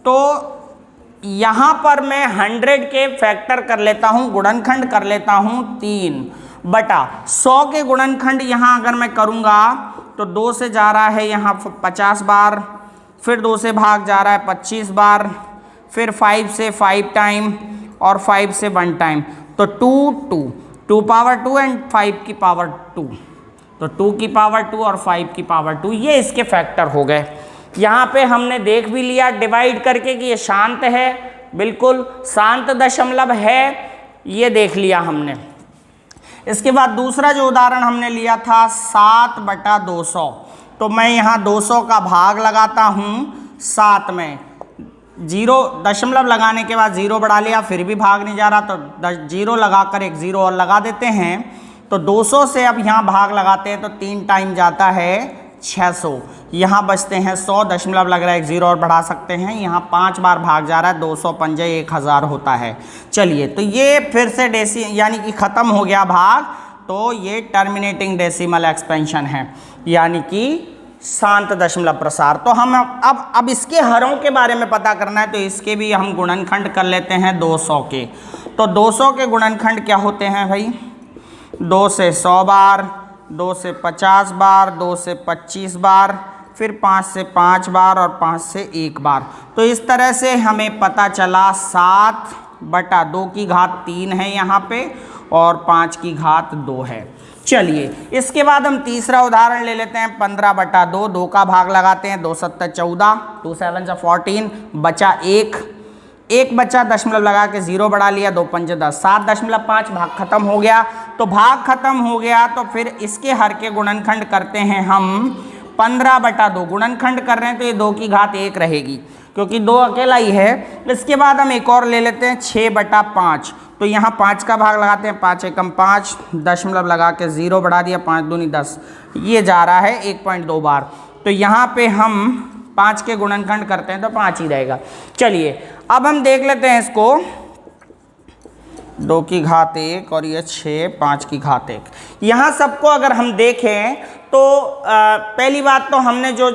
तो यहाँ पर मैं 100 के फैक्टर कर लेता हूँ, गुणनखंड कर लेता हूँ 3/100 के गुणनखंड यहाँ अगर मैं करूँगा तो 2 से जा रहा है यहाँ 50 बार, फिर 2 से भाग जा रहा है 25 बार, फिर 5 से 5 टाइम और 5 से 1 टाइम, तो 2 पावर 2 एंड 5 की पावर 2। तो 2 की पावर 2 और 5 की पावर 2, ये इसके फैक्टर हो गए। यहाँ पे हमने देख भी लिया डिवाइड करके कि ये शांत है, बिल्कुल शांत दशमलव है, ये देख लिया हमने। इसके बाद दूसरा जो उदाहरण हमने लिया था 7/200, तो मैं यहाँ 200 का भाग लगाता हूँ 7 में, 0 दशमलव लगाने के बाद 0 बढ़ा लिया, फिर भी भाग नहीं जा रहा, तो 0 लगाकर एक 0 और लगा देते हैं। तो 200 से अब यहाँ भाग लगाते हैं तो 3 टाइम जाता है 600, यहाँ बचते हैं 100, दशमलव लग रहा है, एक 0 और बढ़ा सकते हैं, यहाँ 5 बार भाग जा रहा है, 200 पंजे 1000 होता है। चलिए, तो ये फिर से यानी कि ख़त्म हो गया भाग, तो ये टर्मिनेटिंग डेसिमल एक्सपेंशन है, यानी कि शांत दशमलव प्रसार। तो हम अब इसके हरों के बारे में पता करना है, तो इसके भी हम गुणनखंड कर लेते हैं 200 के। तो 200 के गुणनखंड क्या होते हैं भाई? 2 से 100 बार, 2 से 50 बार, 2 से 25 बार, फिर 5 से 5 बार और 5 से 1 बार। तो इस तरह से हमें पता चला 7/2 की घात 3 है यहाँ पे, और 5 की घात 2 है। चलिए, इसके बाद हम तीसरा उदाहरण ले लेते हैं 15/2, 2 का भाग लगाते हैं, 2 7 14, 2 7 14, बचा 1 बचा, दशमलव लगा के 0 बढ़ा लिया, 2 पंजे 10, 7.5, भाग खत्म हो गया। तो भाग खत्म हो गया, तो फिर इसके हर के गुणनखंड करते हैं हम 15/2, गुणनखंड कर रहे हैं तो ये 2 की घात 1 रहेगी, क्योंकि 2 अकेला ही है। इसके बाद हम एक और ले लेते हैं 6/5, तो यहाँ 5 का भाग लगाते हैं, 5 एकम 5, दशमलव लगा के 0 बढ़ा दिया, 5 दूनी 10, ये जा रहा है 1.2 बार। तो यहाँ पे हम 5 के गुणनखंड करते हैं तो 5 ही रहेगा। चलिए, अब हम देख लेते हैं इसको, 2 की घात 1 और ये 6, 5 की घात 1। यहाँ सबको अगर हम देखें तो पहली बात तो हमने जो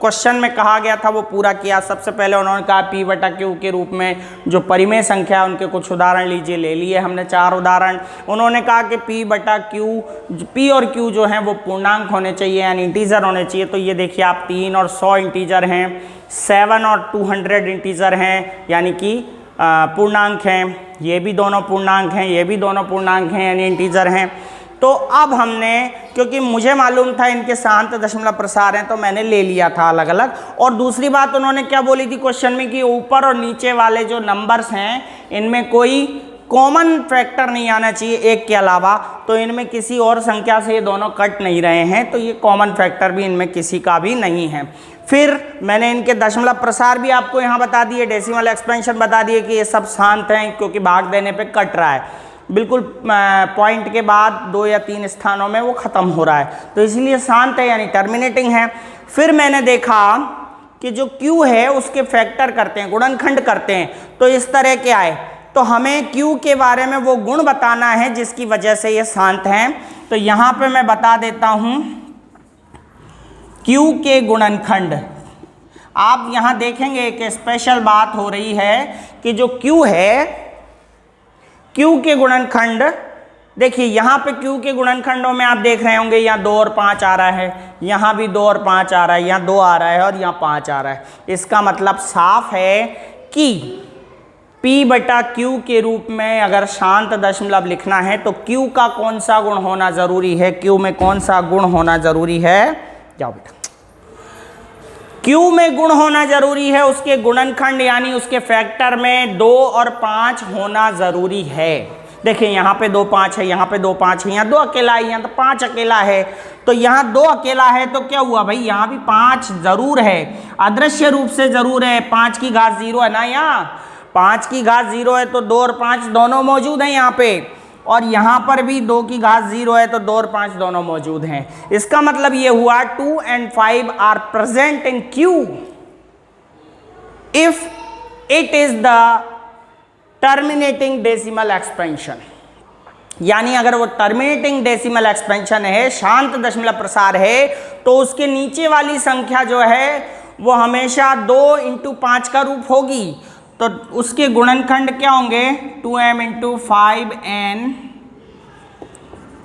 क्वेश्चन में कहा गया था वो पूरा किया। सबसे पहले उन्होंने कहा P/Q के रूप में जो परिमेय संख्या है उनके कुछ उदाहरण लीजिए, ले लिए हमने 4 उदाहरण। उन्होंने कहा कि P/Q, P और Q जो हैं वो पूर्णांक होने चाहिए, यानी इंटीजर होने चाहिए। तो ये देखिए आप 3 और 100 इंटीजर हैं, 7 और 200 इंटीजर हैं, यानी कि पूर्णांक हैं, ये भी दोनों पूर्णांक हैं, ये भी दोनों पूर्णांक हैं, यानी इंटीजर हैं। तो अब हमने, क्योंकि मुझे मालूम था इनके शांत दशमलव प्रसार हैं, तो मैंने ले लिया था अलग अलग। और दूसरी बात उन्होंने क्या बोली थी क्वेश्चन में कि ऊपर और नीचे वाले जो नंबर्स हैं इनमें कोई कॉमन फैक्टर नहीं आना चाहिए एक के अलावा, तो इनमें किसी और संख्या से ये दोनों कट नहीं रहे हैं, तो ये कॉमन फैक्टर भी इनमें किसी का भी नहीं है। फिर मैंने इनके दशमलव प्रसार भी आपको यहाँ बता दिए, डेसिमल एक्सपेंशन बता दिए कि ये सब शांत हैं, क्योंकि भाग देने पे कट रहा है, बिल्कुल पॉइंट के बाद 2 या 3 स्थानों में वो ख़त्म हो रहा है, तो इसलिए शांत है, यानी टर्मिनेटिंग है। फिर मैंने देखा कि जो Q है उसके फैक्टर करते हैं, गुणनखंड करते हैं, तो इस तरह के आए। तो हमें Q के बारे में वो गुण बताना है जिसकी वजह से ये शांत हैं। तो यहाँ पे मैं बता देता हूँ Q के गुणनखंड। आप यहाँ देखेंगे एक स्पेशल बात हो रही है कि जो Q है, Q के गुणनखंड, देखिए यहाँ पे Q के गुणनखंडों में आप देख रहे होंगे यहाँ 2 और 5 आ रहा है, यहाँ भी 2 और 5 आ रहा है, यहाँ 2 आ रहा है और यहाँ 5 आ रहा है। इसका मतलब साफ है कि P/Q के रूप में अगर शांत दशमलव लिखना है तो Q का कौन सा गुण होना जरूरी है, Q में कौन सा गुण होना जरूरी है, जाओ बेटा, Q में गुण होना जरूरी है, उसके गुणनखंड यानी उसके फैक्टर में 2 और 5 होना जरूरी है। देखिए यहाँ पे 2 5 है, यहाँ पे 2 5 है, यहाँ 2 अकेला है, यहाँ तो 5 अकेला है। तो यहाँ 2 अकेला है तो क्या हुआ भाई, यहाँ भी 5 जरूर है, अदृश्य रूप से जरूर है, 5 की घात 0 है ना, यहाँ 5 की घात 0 है तो 2 और 5 दोनों मौजूद हैं यहाँ पे, और यहाँ पर भी 2 की घात 0 है तो 2 और 5 दोनों मौजूद हैं। इसका मतलब ये हुआ 2 and 5 are present in Q if it is the terminating decimal expansion, यानी अगर वो टर्मिनेटिंग डेसिमल एक्सपेंशन है, शांत दशमलव प्रसार है, तो उसके नीचे वाली संख्या जो है वो हमेशा 2 × 5 का रूप होगी। तो उसके गुणनखंड क्या होंगे, 2m × 5n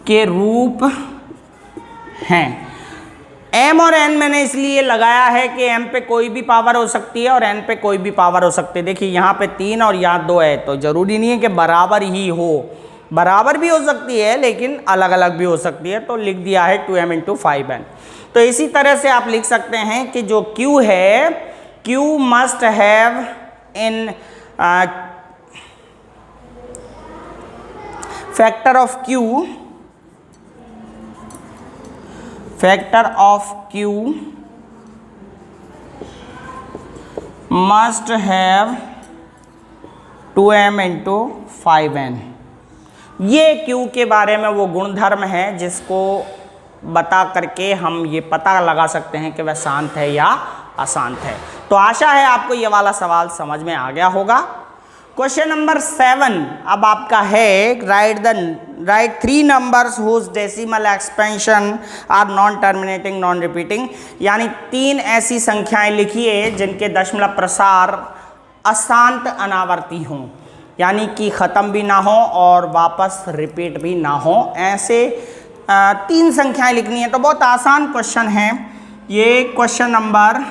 के रूप हैं। m और n मैंने इसलिए लगाया है कि m पे कोई भी पावर हो सकती है और n पे कोई भी पावर हो सकती है। देखिए यहाँ पे 3 और यहाँ 2 है, तो जरूरी नहीं है कि बराबर ही हो, बराबर भी हो सकती है लेकिन अलग अलग भी हो सकती है, तो लिख दिया है 2m इंटू 5n। तो इसी तरह से आप लिख सकते हैं कि जो q है, q must have in factor of q must have 2m into 5n। ये q के बारे में वो गुणधर्म है जिसको बता करके हम ये पता लगा सकते हैं कि वह शांत है या अशांत है। तो आशा है आपको ये वाला सवाल समझ में आ गया होगा। क्वेश्चन नंबर 7 अब आपका है, write 3 numbers whose decimal expansion are non terminating non repeating, यानी 3 ऐसी संख्याएं लिखिए जिनके दशमलव प्रसार अशांत अनावर्ती हों, यानी कि ख़त्म भी ना हो और वापस रिपीट भी ना हो। ऐसे 3 संख्याएं लिखनी है। तो बहुत आसान क्वेश्चन है ये। क्वेश्चन नंबर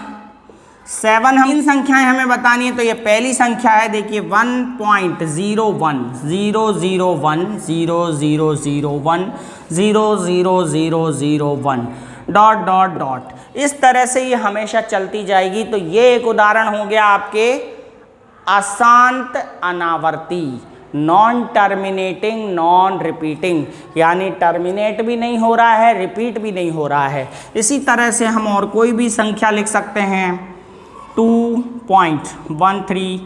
7 हम 3 संख्याएं हमें बतानी है। तो ये पहली संख्या है, देखिए 1.01 001 0001 00001 डॉट डॉट डॉट, इस तरह से ये हमेशा चलती जाएगी। तो ये एक उदाहरण हो गया आपके अशांत अनावर्ती, नॉन टर्मिनेटिंग नॉन रिपीटिंग, यानी टर्मिनेट भी नहीं हो रहा है, रिपीट भी नहीं हो रहा है। इसी तरह से हम और कोई भी संख्या लिख सकते हैं, 2.13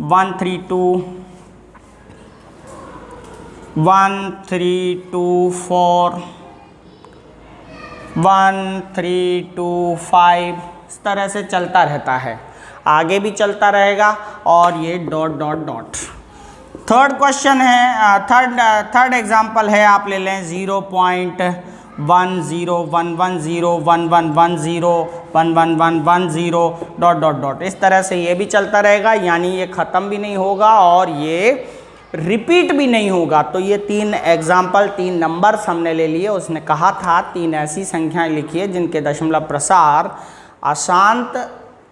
132 1324 1325, इस तरह से चलता रहता है, आगे भी चलता रहेगा। और ये dot dot dot. Third question है, थर्ड एग्जाम्पल है, आप ले लें 0.10110111101110 डॉट डॉट डॉट, इस तरह से ये भी चलता रहेगा, यानी ये ख़त्म भी नहीं होगा और ये रिपीट भी नहीं होगा। तो ये 3 एग्जाम्पल, 3 नंबर्स हमने ले लिए। उसने कहा था 3 ऐसी संख्याएं लिखिए जिनके दशमलव प्रसार अशांत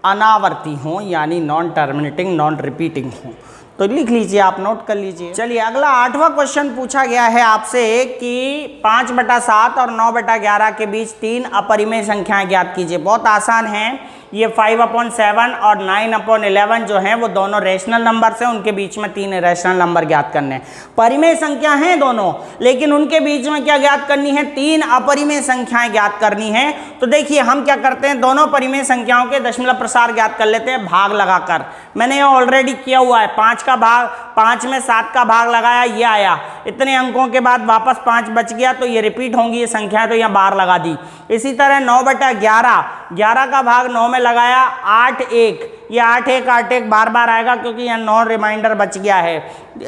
अनावर्ती हों, यानी नॉन टर्मिनेटिंग नॉन रिपीटिंग हों। तो लिख लीजिए, आप नोट कर लीजिए। चलिए अगला 8वां क्वेश्चन पूछा गया है आपसे कि 5/7 और 9/11 के बीच 3 अपरिमेय संख्याएं ज्ञात कीजिए। बहुत आसान है, ये 5/7 और 9/11 जो हैं वो दोनों रेशनल नंबर्स हैं, उनके बीच में 3 रेशनल नंबर ज्ञात करने हैं। परिमेय संख्या हैं दोनों, लेकिन उनके बीच में क्या ज्ञात करनी है, 3 अपरिमेय संख्याएं ज्ञात करनी है। तो देखिए हम क्या करते हैं, दोनों परिमेय संख्याओं के दशमलव प्रसार ज्ञात कर लेते हैं भाग लगाकर। मैंने ये ऑलरेडी किया हुआ है, 5 का भाग, 5 में 7 का भाग लगाया, ये आया। इतने अंकों के बाद वापस 5 बच गया, तो ये रिपीट होंगी ये संख्याएं, तो यहाँ बार लगा दी। इसी तरह 9/11, 11 का भाग 9 में लगाया, 8 1, ये 8 1 8 1 बार बार आएगा क्योंकि यहाँ 9 रिमाइंडर बच गया है,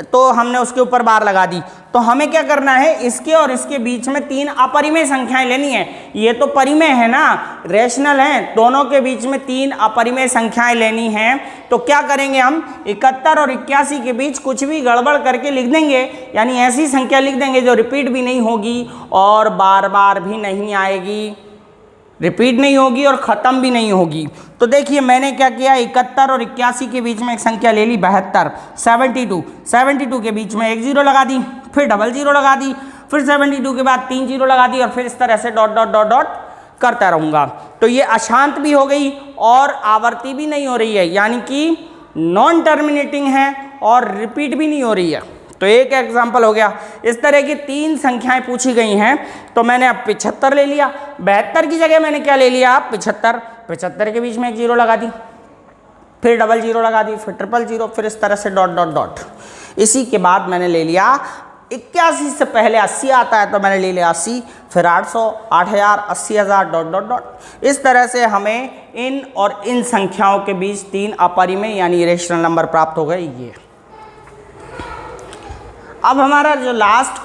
तो हमने उसके ऊपर बार लगा दी। तो हमें क्या करना है, इसके और इसके बीच में 3 अपरिमेय संख्याएं लेनी है। ये तो परिमेय है ना, रेशनल हैं, दोनों के बीच में 3 अपरिमेय संख्याएं लेनी हैं। तो क्या करेंगे हम, 71 और 81 के बीच कुछ भी गड़बड़ करके लिख देंगे, यानी ऐसी संख्या लिख देंगे जो रिपीट भी नहीं होगी और बार बार भी नहीं आएगी, रिपीट नहीं होगी और ख़त्म भी नहीं होगी। तो देखिए मैंने क्या किया, 71 और 81 के बीच में एक संख्या ले ली 72, 72 के बीच में 1 0 लगा दी, फिर 00 लगा दी, फिर 72 के बाद 3 0 लगा दी, और फिर इस तरह से डॉट डॉट डॉट डॉट करता रहूँगा। तो ये अशांत भी हो गई और आवर्ती भी नहीं हो रही है, यानी कि नॉन टर्मिनेटिंग है और रिपीट भी नहीं हो रही है। तो एक एग्जाम्पल हो गया। इस तरह की 3 संख्याएं पूछी गई हैं। तो मैंने अब 75 ले लिया, 72 की जगह मैंने क्या ले लिया, 75 के बीच में 1 0 लगा दी, फिर 00 लगा दी, फिर 000, फिर इस तरह से डॉट डॉट डॉट। इसी के बाद मैंने ले लिया 81 से पहले 80 आता है, तो मैंने ले लिया 80, फिर 800, 8000, 80000 डॉट डॉट डॉट। इस तरह से हमें इन और इन संख्याओं के बीच 3 अपरिमेय यानी रेशनल नंबर प्राप्त हो गए। ये अब हमारा जो लास्ट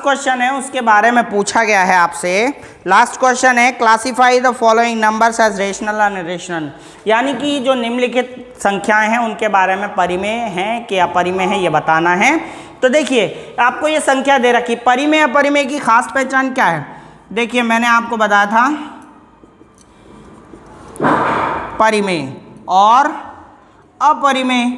क्वेश्चन है, उसके बारे में पूछा गया है आपसे। लास्ट क्वेश्चन है, classify the following numbers as rational और इरेशनल, यानी कि जो निम्नलिखित संख्याएं हैं उनके बारे में परिमेय हैं कि अपरिमेय हैं ये बताना है। तो देखिए आपको ये संख्या दे रखी, परिमेय अपरिमेय की खास पहचान क्या है। देखिए मैंने आपको बताया था परिमेय और अपरिमेय।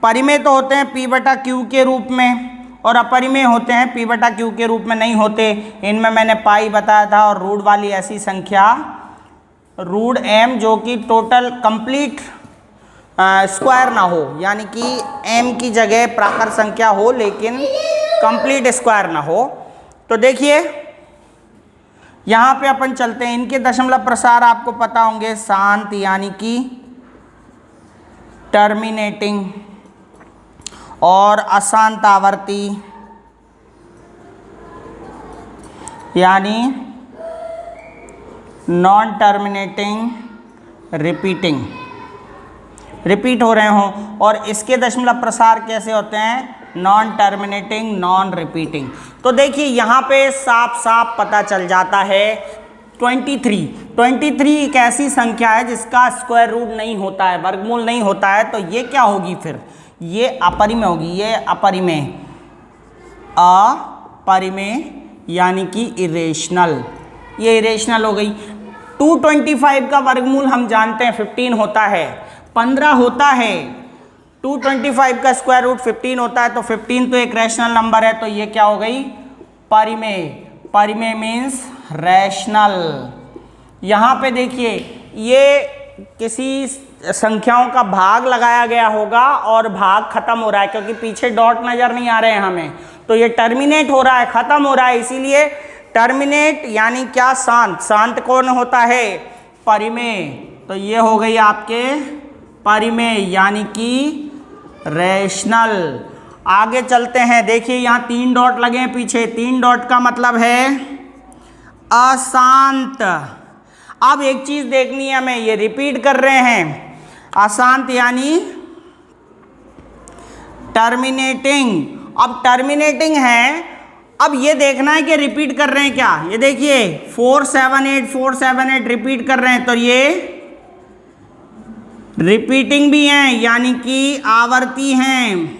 परिमेय तो होते हैं P/Q के रूप में और अपरिमेय होते हैं P/Q के रूप में नहीं होते। इनमें मैंने पाई बताया था और रूट वाली ऐसी संख्या रूट m जो कि टोटल कंप्लीट स्क्वायर ना हो, यानी कि m की जगह प्राकृत संख्या हो लेकिन कंप्लीट स्क्वायर ना हो। तो देखिए यहाँ पे अपन चलते हैं, इनके दशमलव प्रसार आपको पता होंगे, शांत यानी कि टर्मिनेटिंग और अशांत आवर्ती यानी नॉन टर्मिनेटिंग रिपीटिंग, रिपीट हो रहे हों। और इसके दशमलव प्रसार कैसे होते हैं? Non terminating non repeating. तो देखिए यहाँ पे साफ साफ पता चल जाता है 23 एक ऐसी संख्या है जिसका स्क्वायर रूट नहीं होता है, वर्गमूल नहीं होता है। तो ये क्या होगी फिर? ये अपरिमेय होगी। ये अपरिमेय, अपरिमेय यानी कि इरेशनल, ये इरेशनल हो गई। 225 का वर्गमूल हम जानते हैं 15 होता है, 15 होता है। 225 का स्क्वायर रूट 15 होता है, तो 15 तो एक रैशनल नंबर है, तो ये क्या हो गई? परिमेय। परिमेय मीन्स रैशनल। यहाँ पे देखिए ये किसी संख्याओं का भाग लगाया गया होगा और भाग खत्म हो रहा है, क्योंकि पीछे डॉट नजर नहीं आ रहे हैं हमें, तो ये टर्मिनेट हो रहा है, खत्म हो रहा है, इसीलिए टर्मिनेट यानी क्या? शांत। शांत कौन होता है? परिमेय। तो ये हो गई आपके परिमेय यानी कि रैशनल। आगे चलते हैं, देखिए यहाँ 3 डॉट लगे हैं पीछे, 3 डॉट का मतलब है अशांत। अब एक चीज देखनी है हमें, ये रिपीट कर रहे हैं, अशांत यानी टर्मिनेटिंग। अब टर्मिनेटिंग है, अब ये देखना है कि रिपीट कर रहे हैं क्या। ये देखिए 478 रिपीट कर रहे हैं, तो ये रिपीटिंग भी हैं यानी कि आवर्ती हैं।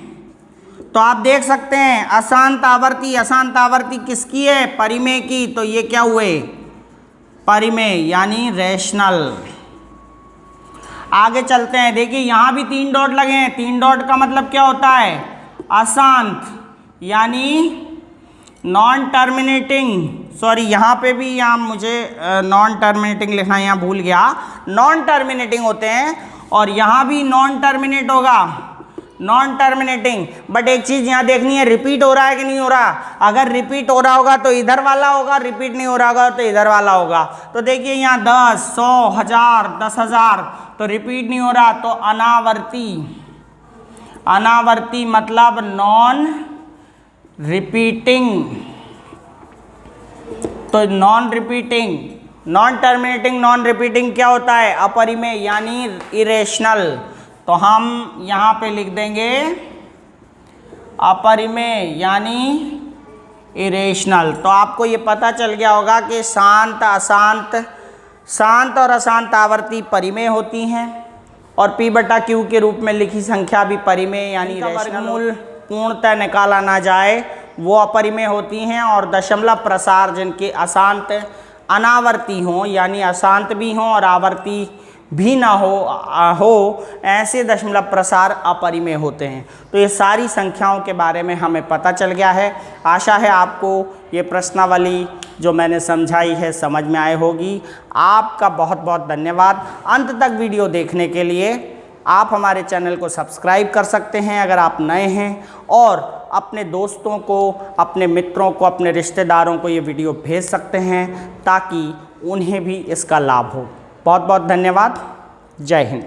तो आप देख सकते हैं अशांत आवर्ती, अशांत आवर्ती किसकी है? परिमेय की। तो ये क्या हुए? परिमेय यानी रैशनल। आगे चलते हैं, देखिए यहाँ भी 3 डॉट लगे हैं, 3 डॉट का मतलब क्या होता है? अशांत यानी नॉन टर्मिनेटिंग। सॉरी, यहाँ पे भी यहाँ मुझे नॉन टर्मिनेटिंग लिखना यहाँ भूल गया, नॉन टर्मिनेटिंग होते हैं, और यहाँ भी नॉन टर्मिनेट होगा, नॉन टर्मिनेटिंग। बट एक चीज यहाँ देखनी है, रिपीट हो रहा है कि नहीं हो रहा। अगर रिपीट हो रहा होगा तो इधर वाला होगा, रिपीट नहीं हो रहा होगा तो इधर वाला होगा। तो देखिए यहाँ 10, 100, 1000, 10,000, तो रिपीट नहीं हो रहा, तो अनावर्ती। अनावर्ती मतलब नॉन रिपीटिंग। तो non repeating, non terminating non repeating क्या होता है? अपरिमेय यानी इरेशनल। तो हम यहाँ पे लिख देंगे अपरिमेय यानी इरेशनल। तो आपको ये पता चल गया होगा कि शांत, अशांत, शांत और अशांत आवर्ती परिमेय होती हैं, और P/Q के रूप में लिखी संख्या भी परिमेय यानी वर्गमूल पूर्णतः निकाला ना जाए वो अपरिमेय होती हैं, और दशमलव प्रसार जिनके अशांत अनावर्ती हों यानी अशांत भी हों और आवर्ती भी ना हो ऐसे दशमलव प्रसार अपरिमेय होते हैं। तो ये सारी संख्याओं के बारे में हमें पता चल गया है। आशा है आपको ये प्रश्नावली जो मैंने समझाई है समझ में आई होगी। आपका बहुत बहुत धन्यवाद अंत तक वीडियो देखने के लिए। आप हमारे चैनल को सब्सक्राइब कर सकते हैं अगर आप नए हैं, और अपने दोस्तों को, अपने मित्रों को, अपने रिश्तेदारों को ये वीडियो भेज सकते हैं ताकि उन्हें भी इसका लाभ हो। बहुत बहुत धन्यवाद। जय हिंद।